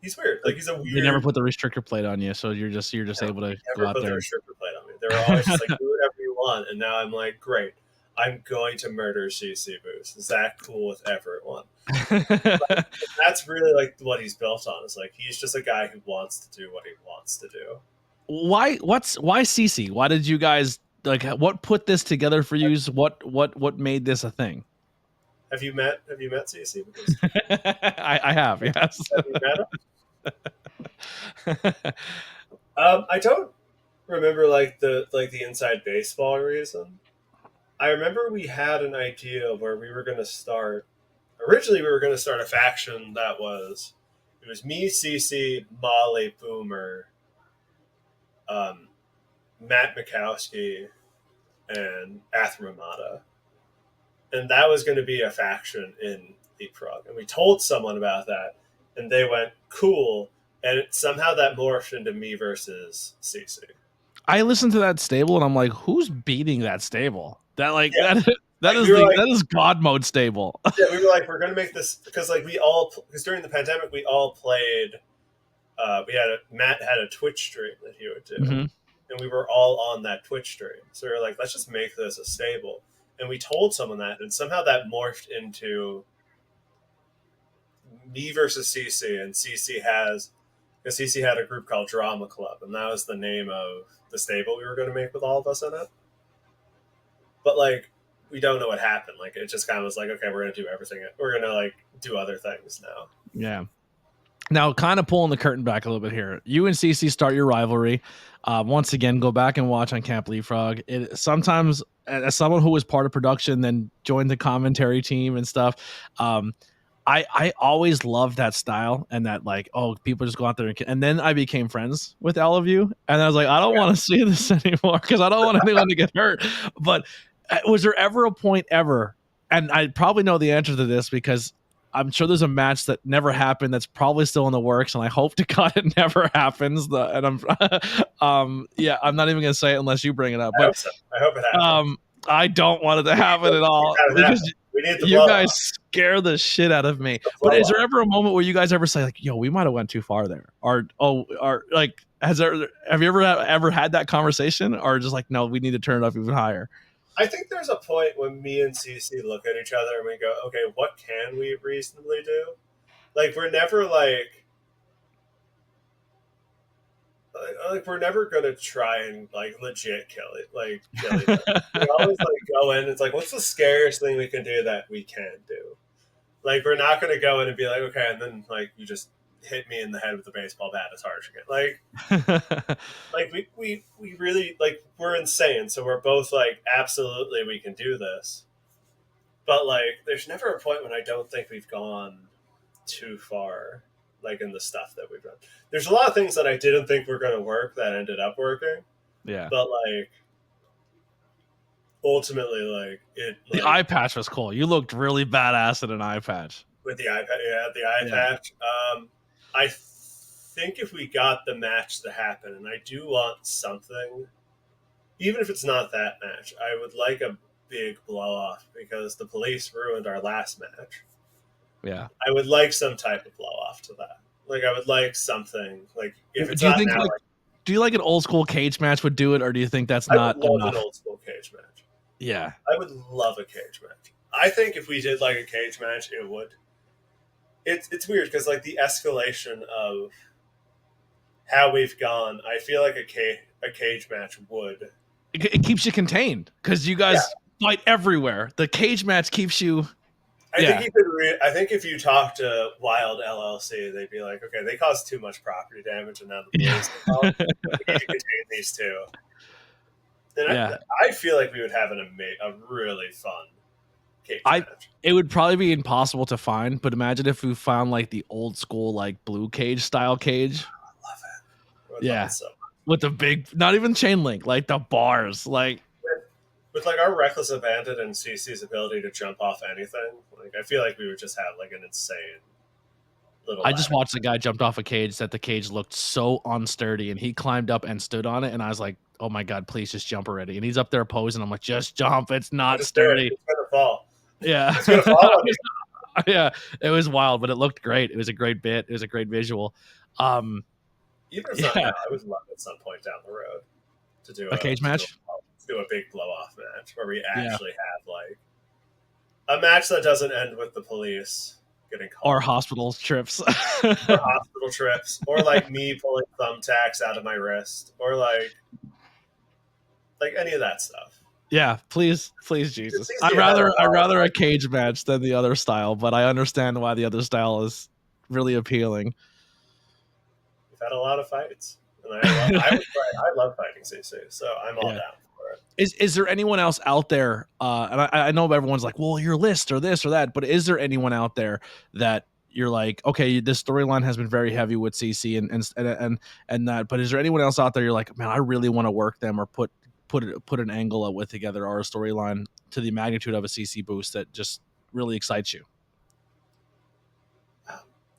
he's weird. Like, he's a weird. They never put the restrictor plate on you, so you're just able to go out put there. the restrictor plate on me. They were always just like, do whatever you want. And now I'm like, great. I'm going to murder CC Boost. Is that cool with everyone? Like, that's really like what he's built on. Is like he's just a guy who wants to do what he wants to do. Why CC? Why did you guys like? What put this together for you? What made this a thing? Have you met CC? I have. Yes. Have you met him? I don't remember like the inside baseball reason. I remember we had an idea where we were going to start. Originally, we were going to start a faction that was me, CC, Molly, Boomer, Matt Mikowski, and Athramata. And that was going to be a faction in Leapfrog. And we told someone about that, and they went, cool. And somehow that morphed into me versus CC. I listened to that stable, and I'm like, who's beating that stable? That that is God mode stable. Yeah, we were like, we're going to make this because because during the pandemic we all played. Matt had a Twitch stream that he would do, and we were all on that Twitch stream. So we were like, let's just make this a stable. And we told someone that, and somehow that morphed into me versus CC, and CC had a group called Drama Club, and that was the name of the stable we were going to make with all of us in it. But like, we don't know what happened. Like, it just kind of was like, okay, we're going to do everything. We're going to like do other things now. Yeah. Now, kind of pulling the curtain back a little bit here. You and CC start your rivalry. Once again, go back and watch on Camp Leapfrog. It sometimes, as someone who was part of production, then joined the commentary team and stuff, I always loved that style and that like, oh, people just go out there and then I became friends with all of you, and I was like, I don't want to see this anymore because I don't want anyone to get hurt. But was there ever a point ever, and I probably know the answer to this because I'm sure there's a match that never happened that's probably still in the works, and I hope to God it never happens. I'm I'm not even gonna say it unless you bring it up. But I hope it happens. I don't want it to happen at all because you guys scare the shit out of me. But is there ever a moment where you guys ever say like, "Yo, we might have went too far there," or like have you ever had that conversation, or just like, no, we need to turn it up even higher? I think there's a point when me and CC look at each other and we go, okay, what can we reasonably do? Like, we're never like we're never gonna try and like legit kill it. Like, we always like go in. It's like, what's the scariest thing we can do that we can do? Like, we're not gonna go in and be like, okay, and then like you just hit me in the head with a baseball bat as hard as you can. Like we really like, we're insane, so we're both like, absolutely we can do this. But like, there's never a point when I don't think we've gone too far, like in the stuff that we've done. There's a lot of things that I didn't think were going to work that ended up working. Yeah. But like, ultimately, like the eye patch was cool. You looked really badass in an eye patch. With the eye patch. I think if we got the match to happen, and I do want something, even if it's not that match, I would like a big blow off because the police ruined our last match. Yeah. I would like some type of blow off to that. Like, I would like something. Like, if it's not now, do you like an old school cage match would do it, or do you think that's not enough? I would love an old school cage match. Yeah. I would love a cage match. I think if we did like a cage match, it would. It's weird because like the escalation of how we've gone, I feel like a cage match would. It keeps you contained because you guys fight everywhere. The cage match keeps you. I think you could. I think if you talk to Wild LLC, they'd be like, "Okay, they caused too much property damage, and now the police we need to contain these two." And I feel like we would have a really fun cage match. It would probably be impossible to find, but imagine if we found like the old school like blue cage style cage. I love it. Yeah, love it so much. With the big, not even chain link, like the bars, like. With like our reckless abandon and CC's ability to jump off anything, like I feel like we would just have like an insane little. I just watched a guy jumped off a cage that the cage looked so unsturdy, and he climbed up and stood on it, and I was like, oh my God, please just jump already. And he's up there posing. I'm like, just jump. It's not sturdy. It's gonna fall. Yeah. It's gonna fall on you. Yeah, it was wild, but it looked great. It was a great bit. It was a great visual. Even if it's not now, I would love at some point down the road to do a cage match. Do a big blow off match where we actually have like a match that doesn't end with the police getting called, or hospital trips, or like me pulling thumbtacks out of my wrist, or like any of that stuff. Yeah, please, Jesus. I'd rather a cage match than the other style, but I understand why the other style is really appealing. We've had a lot of fights, and I love fighting CC, so I'm all down for it. Is there anyone else out there? And I know everyone's like, well, your list or this or that, but is there anyone out there that you're like, okay, this storyline has been very heavy with CC and that, but is there anyone else out there you're like, man, I really want to work them or put an angle with together or a storyline to the magnitude of a CC boost that just really excites you?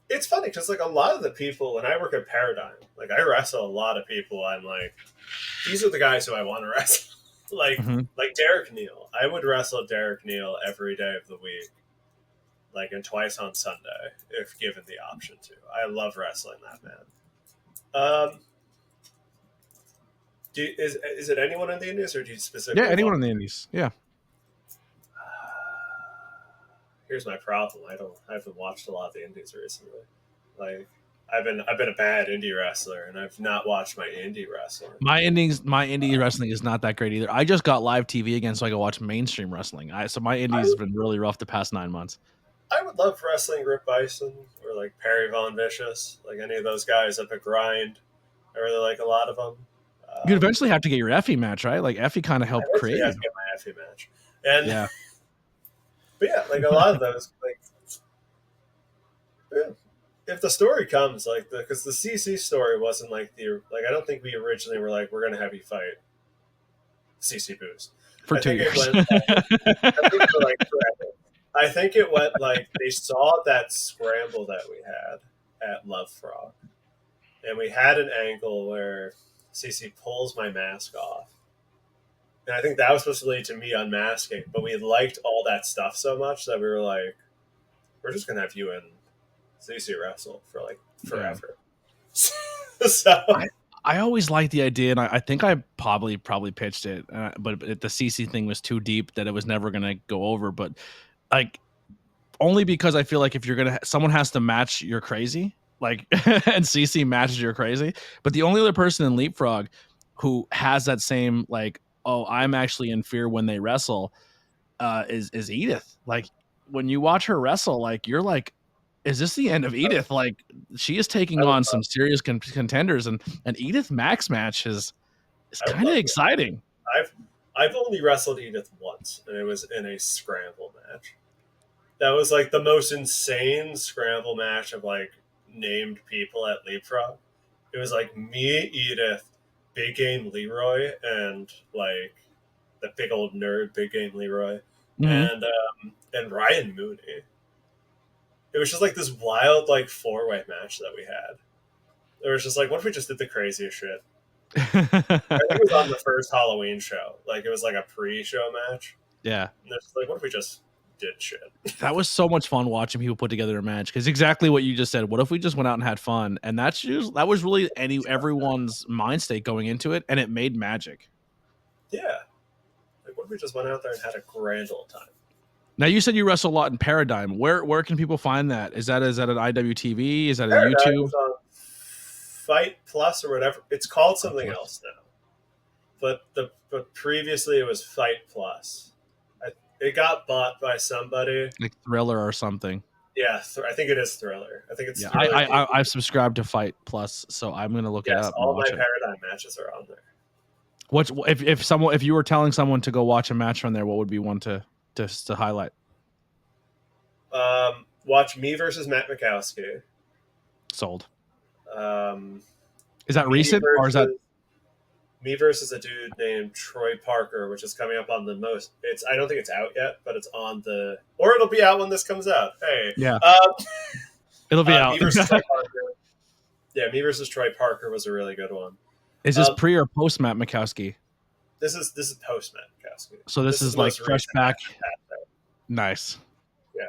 It's funny because like a lot of the people when I work at Paradigm, like I wrestle a lot of people. I'm like, these are the guys who I want to wrestle. Like Derek Neal. I would wrestle Derek Neal every day of the week, like and twice on Sunday if given the option to. I love wrestling that man. Is it anyone in the Indies or do you specifically? Yeah, anyone in the Indies. Yeah. Here's my problem. I haven't watched a lot of the Indies recently. Like I've been a bad indie wrestler and I've not watched my indie wrestling. My indie wrestling is not that great either. I just got live TV again so I can watch mainstream wrestling. So my indies has been really rough the past 9 months. I would love wrestling Rip Bison or like Perry Von Vicious, like any of those guys up at Grind. I really like a lot of them. You'd eventually have to get your Effie match, right? Like Effie kind of helped create. I have to get my Effie match, and yeah, but yeah, like a lot of those, like yeah. If the story comes, like because the CC story wasn't like I don't think we originally were like we're gonna have you fight CC Boost for 2 years. I think it went like they saw that scramble that we had at Love Frog, and we had an angle where CC pulls my mask off. And I think that was supposed to lead to me unmasking, but we liked all that stuff so much that we were like, we're just going to have you and CC wrestle for like forever. Yeah. So I always liked the idea, and I think I probably pitched it, but the CC thing was too deep that it was never going to go over. But like, only because I feel like if you're going to, someone has to match your crazy. Like, and CC matches your crazy, but the only other person in Leapfrog who has that same like, oh, I'm actually in fear when they wrestle, is Edith. Like, when you watch her wrestle, like you're like, is this the end of Edith? Like, she is taking on some serious contenders, and Edith Max match is kind of exciting. I've only wrestled Edith once, and it was in a scramble match. That was like the most insane scramble match of like named people at Leapfrog. It was like me, Edith, Big Game Leroy, and like the big old nerd Big Game Leroy, and Ryan Mooney. It was just like this wild like 4-way match that we had. It was just like, what if we just did the craziest shit? I think it was on the first Halloween show. Like it was like a pre-show match. Yeah. And it's like, what if we just did shit? That was so much fun watching people put together a match, because exactly what you just said. What if we just went out and had fun? And that was really everyone's mind state going into it, and it made magic. Yeah. Like what if we just went out there and had a grand old time? Now you said you wrestle a lot in Paradigm. Where can people find that? Is that an IWTV? Is that a Paradigm YouTube? Is on Fight Plus or whatever. It's called something else now. But previously it was Fight Plus. It got bought by somebody, like Thriller or something. Yeah, I think it is Thriller. I think it's. Yeah, Thriller. I've subscribed to Fight Plus, so I'm gonna look it up. All my Paradigm matches are on there. If you were telling someone to go watch a match from there, what would be one to highlight? Watch me versus Matt Mikowski. Sold. Is that recent or is that? Me versus a dude named Troy Parker, which is coming up on the most. I don't think it's out yet, but it's on or it'll be out when this comes out. Hey, yeah. It'll be out. Me versus Troy Parker. Yeah, me versus Troy Parker was a really good one. Is this pre or post Matt Mikowski? This is post Matt Mikowski. So this is like fresh back. Nice. Yeah,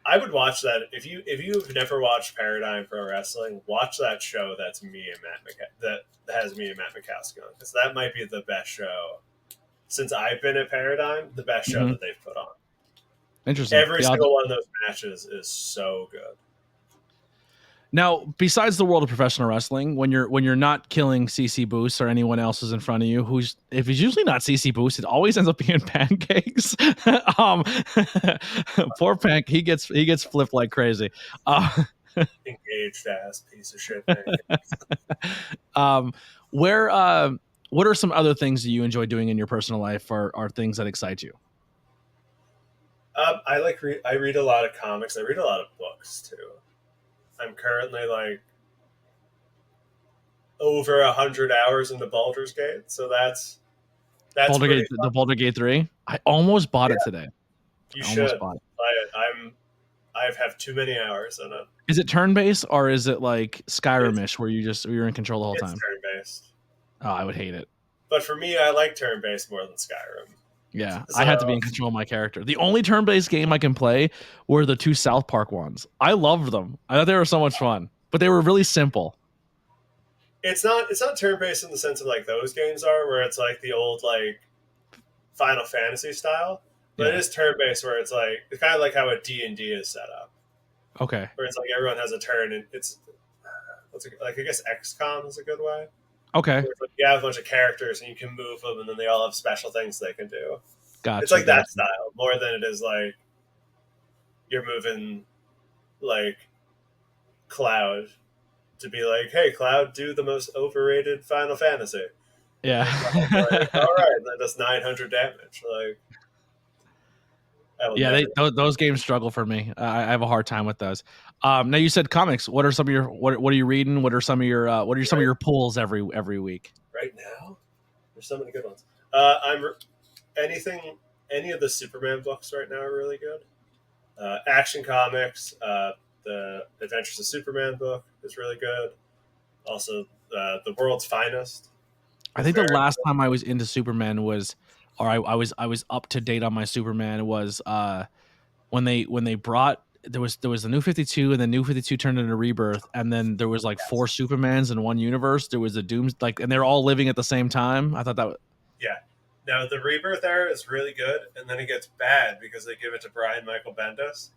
I would watch that if you've never watched Paradigm Pro Wrestling. Watch that show. That's me and that has me and Matt Mikowski on, because that might be the best show since I've been at Paradigm. The best show that they've put on. Interesting. Every single one of those matches is so good. Now, besides the world of professional wrestling, when you're not killing CC Boost or anyone else is in front of you, if he's usually not CC Boost, it always ends up being Pancakes. Poor Pank, he gets flipped like crazy. Engaged ass piece of shit. What are some other things that you enjoy doing in your personal life, or are things that excite you? I read a lot of comics. I read a lot of books too. I'm currently like over 100 hours into Baldur's Gate, so that's the Baldur's Gate 3. I almost bought it today. You should buy it. I have too many hours in it. Is it turn based, or is it like Skyrim-ish where you're in control the whole time? It's turn based. Oh, I would hate it. But for me, I like turn based more than Skyrim. Yeah, so, I had to be in control of my character. The only turn-based game I can play were the 2 South Park ones. I loved them. I thought they were so much fun, but they were really simple. It's not turn-based in the sense of like those games are, where it's like the old like Final Fantasy style, but it is turn-based where it's kind of like how a D&D is set up. Okay. Where it's like everyone has a turn, and it's I guess XCOM is a good way. Okay. Like you have a bunch of characters and you can move them, and then they all have special things they can do. Gotcha. It's like that style more than it is like you're moving like Cloud to be like, hey, Cloud, do the most overrated Final Fantasy. Yeah. Like, all right, that does 900 damage. Like, yeah, those games struggle for me. I have a hard time with those. Now you said comics. What are some of your what are you reading? What are some of your pulls every week? Right now, there's so many good ones. Any of the Superman books right now are really good. Action Comics, the Adventures of Superman book is really good. Also, The World's Finest. I think the last time I was into Superman was, or I was up to date on my Superman was when they brought there was the New 52, and the New 52 turned into Rebirth, and then there was like 4 Supermans in one universe. There was a and they're all living at the same time. I thought that. Yeah. Now the Rebirth era is really good, and then it gets bad because they give it to Brian Michael Bendis,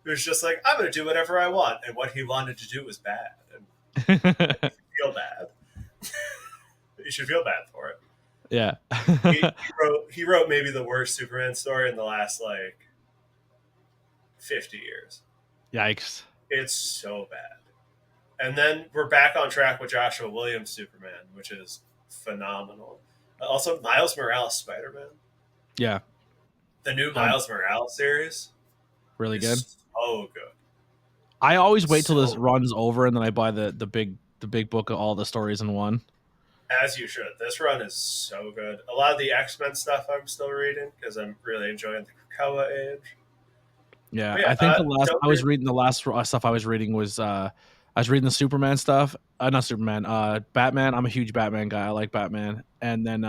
who's just like, I'm going to do whatever I want, and what he wanted to do was bad, and you feel bad. You should feel bad for it. Yeah. he wrote maybe the worst Superman story in the last like 50 years. Yikes. It's so bad. And then we're back on track with Joshua Williams' Superman, which is phenomenal. Also, Miles Morales Spider-Man. Yeah. The new Miles Morales series. Really good. So good. I always wait till this runs over, and then I buy the big book of all the stories in one. As you should. This run is so good. A lot of the X-Men stuff I'm still reading because I'm really enjoying the Krakoa age. Yeah, I think the last stuff I was reading was I was reading the Superman stuff. Not Superman. Batman. I'm a huge Batman guy. I like Batman. And then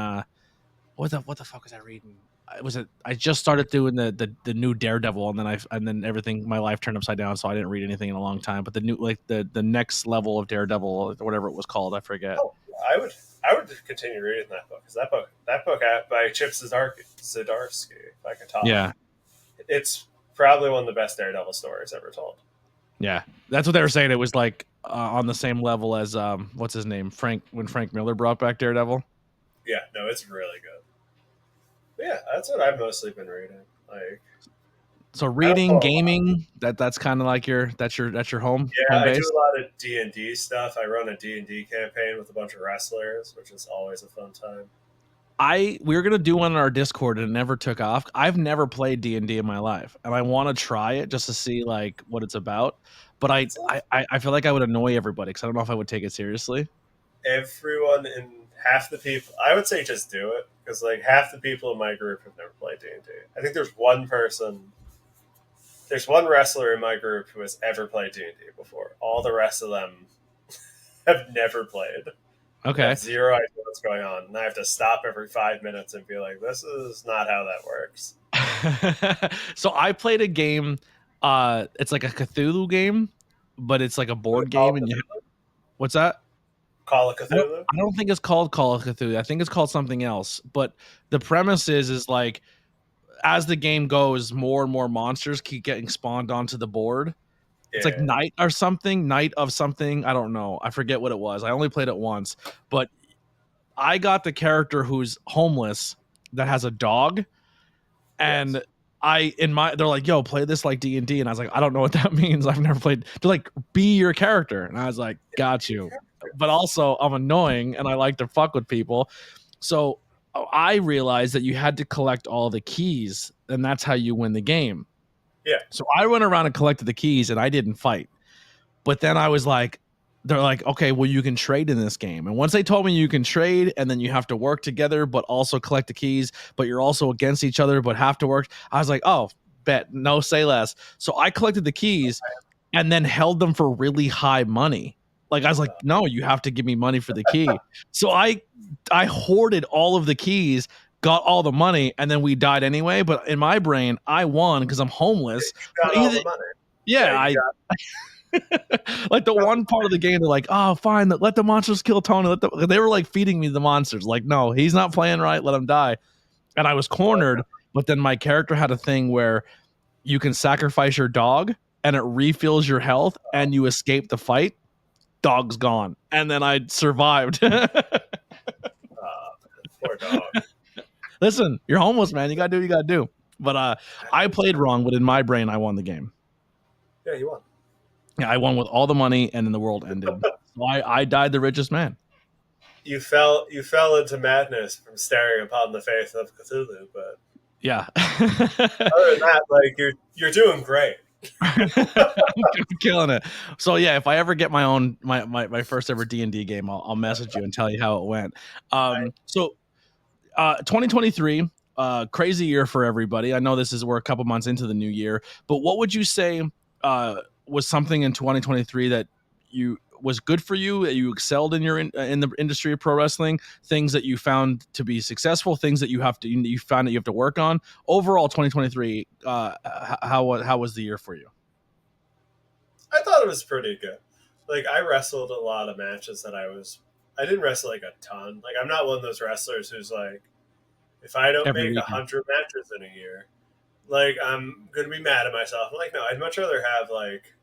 what the fuck was I reading? I just started doing the new Daredevil, and then everything, my life turned upside down, so I didn't read anything in a long time. But the new the next level of Daredevil, or whatever it was called, I forget. Oh, I would continue reading that book, because that book by Chip Zdarsky, if I can talk. Yeah, it's probably one of the best Daredevil stories ever told. Yeah, that's what they were saying. It was like on the same level as what's his name, when Frank Miller brought back Daredevil. Yeah, no, it's really good. But yeah, that's what I've mostly been reading. Like, so reading, gaming, that's kind of like your home. Yeah, home I base? do a lot of D&D stuff. I run a D&D campaign with a bunch of wrestlers, which is always a fun time. We were gonna do one on our Discord, and it never took off. I've never played D&D in my life, and I want to try it just to see like what it's about. But I feel like I would annoy everybody because I don't know if I would take it seriously. Everyone in half the people, I would say just do it, because like half the people in my group have never played D&D. I think there's one person There's one wrestler in my group who has ever played D&D before. All the rest of them have never played. Okay. I have zero idea what's going on. And I have to stop every 5 minutes and be like, this is not how that works. So I played a game. It's like a Cthulhu game, but it's like a board game. And what's that? Call of Cthulhu? I don't think it's called Call of Cthulhu. I think it's called something else. But the premise is like, as the game goes, more and more monsters keep getting spawned onto the board. It's like night of something. I don't know. I forget what it was. I only played it once, but I got the character who's homeless that has a dog, and they're like, yo, play this like D&D, and I was like, I don't know what that means. I've never played. They're like, be your character, and I was like, got you. But also, I'm annoying, and I like to fuck with people, so I realized that you had to collect all the keys, and that's how you win the game. Yeah. So I went around and collected the keys, and I didn't fight. But then I was like, they're like, okay, well, you can trade in this game. And once they told me you can trade, and then you have to work together, but also collect the keys, but you're also against each other, but have to work. I was like, oh, bet, no, say less. So I collected the keys and then held them for really high money. Like, I was like, no, you have to give me money for the key. So I hoarded all of the keys, got all the money, and then we died anyway. But in my brain, I won because I'm homeless. You got all the money. Yeah, like the one part of the game, they're like, oh, fine, let the monsters kill Tony. They were like feeding me the monsters. Like, no, he's not playing right. Let him die. And I was cornered. But then my character had a thing where you can sacrifice your dog, and it refills your health, and you escape the fight. Dog's gone, and then I survived. Poor dog. Listen, you're homeless, man. You gotta do what you gotta do. But I played wrong, but in my brain, I won the game. Yeah, you won. Yeah, I won with all the money, and then the world ended. So I died the richest man. You fell into madness from staring upon the face of Cthulhu, but yeah. other than that, like you're doing great. I'm killing it. So yeah, if I ever get my own my first ever D&D game, I'll message you and tell you how it went. So 2023, crazy year for everybody. I know we're a couple months into the new year, but what would you say was something in 2023 that was good for you, that you excelled in in the industry of pro wrestling, things that you found to be successful, things that you found that you have to work on? Overall, 2023, how was the year for you? I thought it was pretty good. Like, I wrestled a lot of matches that I didn't wrestle like a ton. Like, I'm not one of those wrestlers who's like, if I don't make 100 matches in a year, like, I'm going to be mad at myself. I'm like, no, I'd much rather have like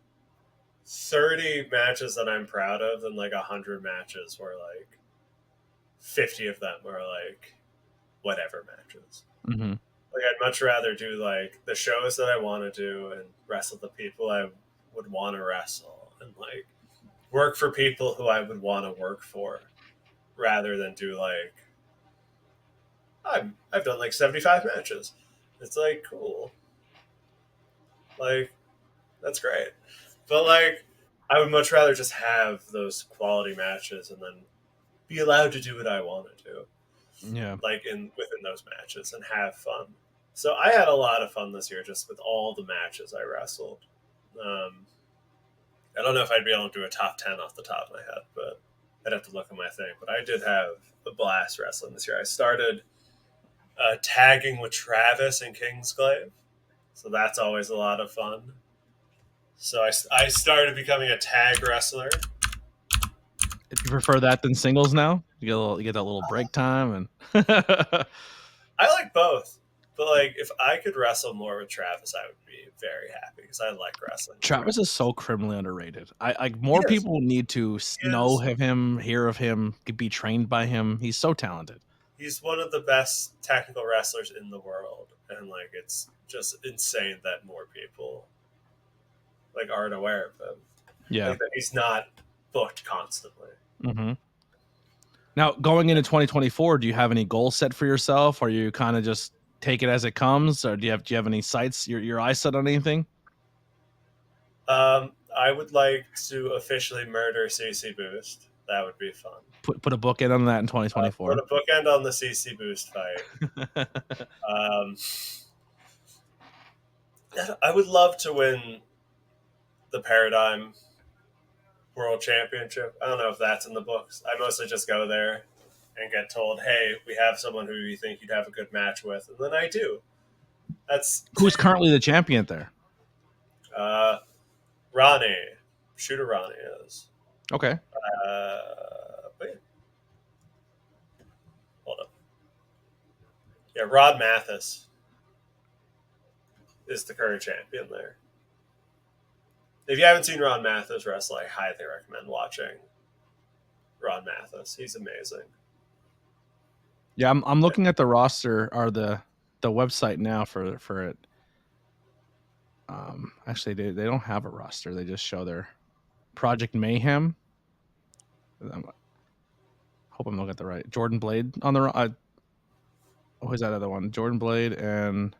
30 matches that I'm proud of than like 100 matches where like 50 of them were like whatever matches. Mm-hmm. Like, I'd much rather do like the shows that I want to do and wrestle the people I would want to wrestle and like work for people who I would want to work for, rather than do like I've done like 75 matches. It's like, cool, like that's great. But like, I would much rather just have those quality matches and then be allowed to do what I want to do. Yeah. Like within those matches and have fun. So I had a lot of fun this year just with all the matches I wrestled. I don't know if I'd be able to do a top 10 off the top of my head, but I'd have to look at my thing. But I did have a blast wrestling this year. I started tagging with Travis in Kingsglaive. So that's always a lot of fun. So I started becoming a tag wrestler. If you prefer that than singles now, you get that little break time, and I like both. But like, if I could wrestle more with Travis, I would be very happy because I like wrestling. Travis is so criminally underrated. More people need to know of him, hear of him, be trained by him. He's so talented. He's one of the best technical wrestlers in the world, and like, it's just insane that more people like aren't aware of him. Yeah, like, that he's not booked constantly. Mm-hmm. Now, going into 2024, do you have any goals set for yourself? Or you kind of just take it as it comes, or do you have any sights? Your eyes set on anything? I would like to officially murder CC Boost. That would be fun. Put a bookend on that in 2024. Put a bookend on the CC Boost fight. I would love to win the Paradigm World Championship. I don't know if that's in the books. I mostly just go there and get told, hey, we have someone who you think you'd have a good match with. And then I do. Who's currently the champion there? Ronnie. Shooter Ronnie is. Okay. Wait. Hold up. Yeah, Rod Mathis is the current champion there. If you haven't seen Rod Mathis wrestle, I highly recommend watching Rod Mathis. He's amazing. Yeah, I'm looking at the roster or the website now for it. Actually, they don't have a roster. They just show their Project Mayhem. Hope I'm looking at the right. Jordan Blade on the who's that other one? Jordan Blade and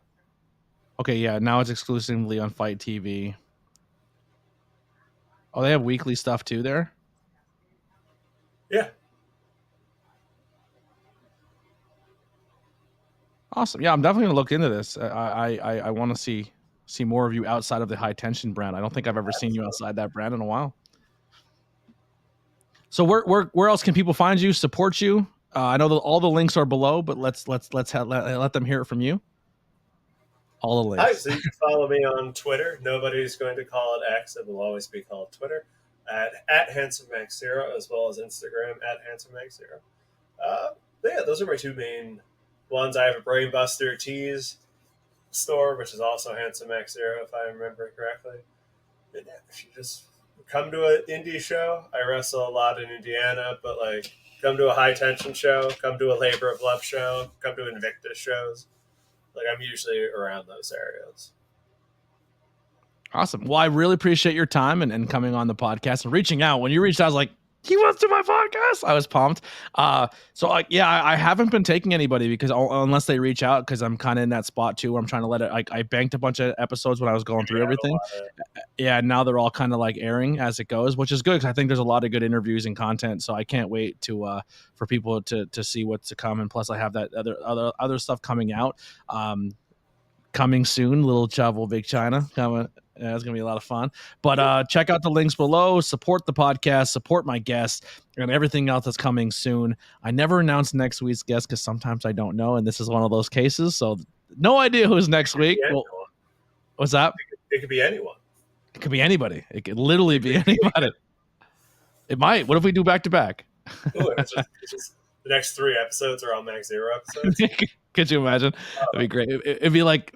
okay, yeah. Now it's exclusively on Fight TV. Oh, they have weekly stuff too there. Yeah. Awesome. Yeah, I'm definitely gonna look into this. I want to see more of you outside of the High Tension brand. I don't think I've ever seen you outside that brand in a while. So where else can people find you, support you? I know that all the links are below, but let them hear it from you. All the links. Hi, so you can follow me on Twitter. Nobody's going to call it X. It will always be called Twitter at HandsomeMax0, as well as Instagram at HandsomeMax0. Yeah, those are my two main ones. I have a Brainbuster Tees store, which is also HandsomeMax0, if I remember correctly. And if you just come to an indie show, I wrestle a lot in Indiana, but like come to a High Tension show, come to a Labor of Love show, come to Invictus shows. Like I'm usually around those areas. Awesome. Well, I really appreciate your time and coming on the podcast and reaching out. When you reached out, I was like, he wants to my podcast. I was pumped. I haven't been taking anybody because unless they reach out, because I'm kind of in that spot too, where I'm trying to let it, I banked a bunch of episodes when I was going through everything. Yeah. Now they're all kind of like airing as it goes, which is good. Cause I think there's a lot of good interviews and content. So I can't wait to, for people to see what's to come. And plus I have that other stuff coming out, coming soon. Little Chavo Big China coming. Yeah, it's going to be a lot of fun. But check out the links below. Support the podcast. Support my guests and everything else that's coming soon. I never announce next week's guest because sometimes I don't know, and this is one of those cases. So no idea who's next week. Well, what's that? It could be anyone. It could be anybody. It could literally be anybody. It might. What if we do back-to-back? It's just the next 3 episodes are all Max Zero episodes. Could you imagine? That'd be great. It'd be like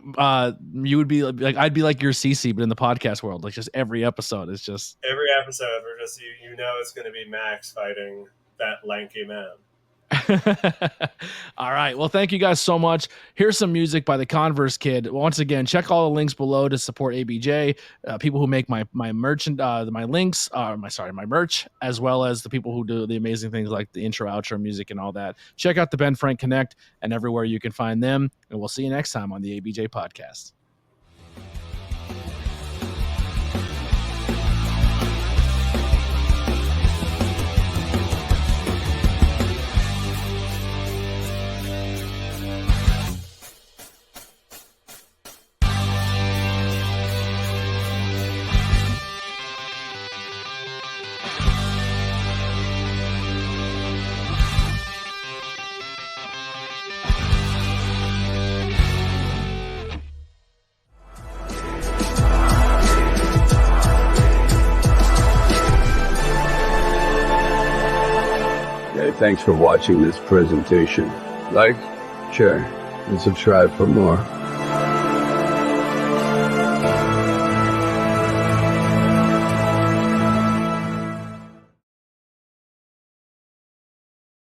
you would be like I'd be like your CC, but in the podcast world, like just every episode is just every episode. We're just you know it's going to be Max fighting that lanky man. All right. Well, thank you guys so much. Here's some music by the Converse Kid. Once again, check all the links below to support ABJ. People who make my merchant, my links, my merch, as well as the people who do the amazing things like the intro, outro music, and all that. Check out the Ben Frank Connect and everywhere you can find them. And we'll see you next time on the ABJ Podcast. Thanks for watching this presentation. Like, share, and subscribe for more.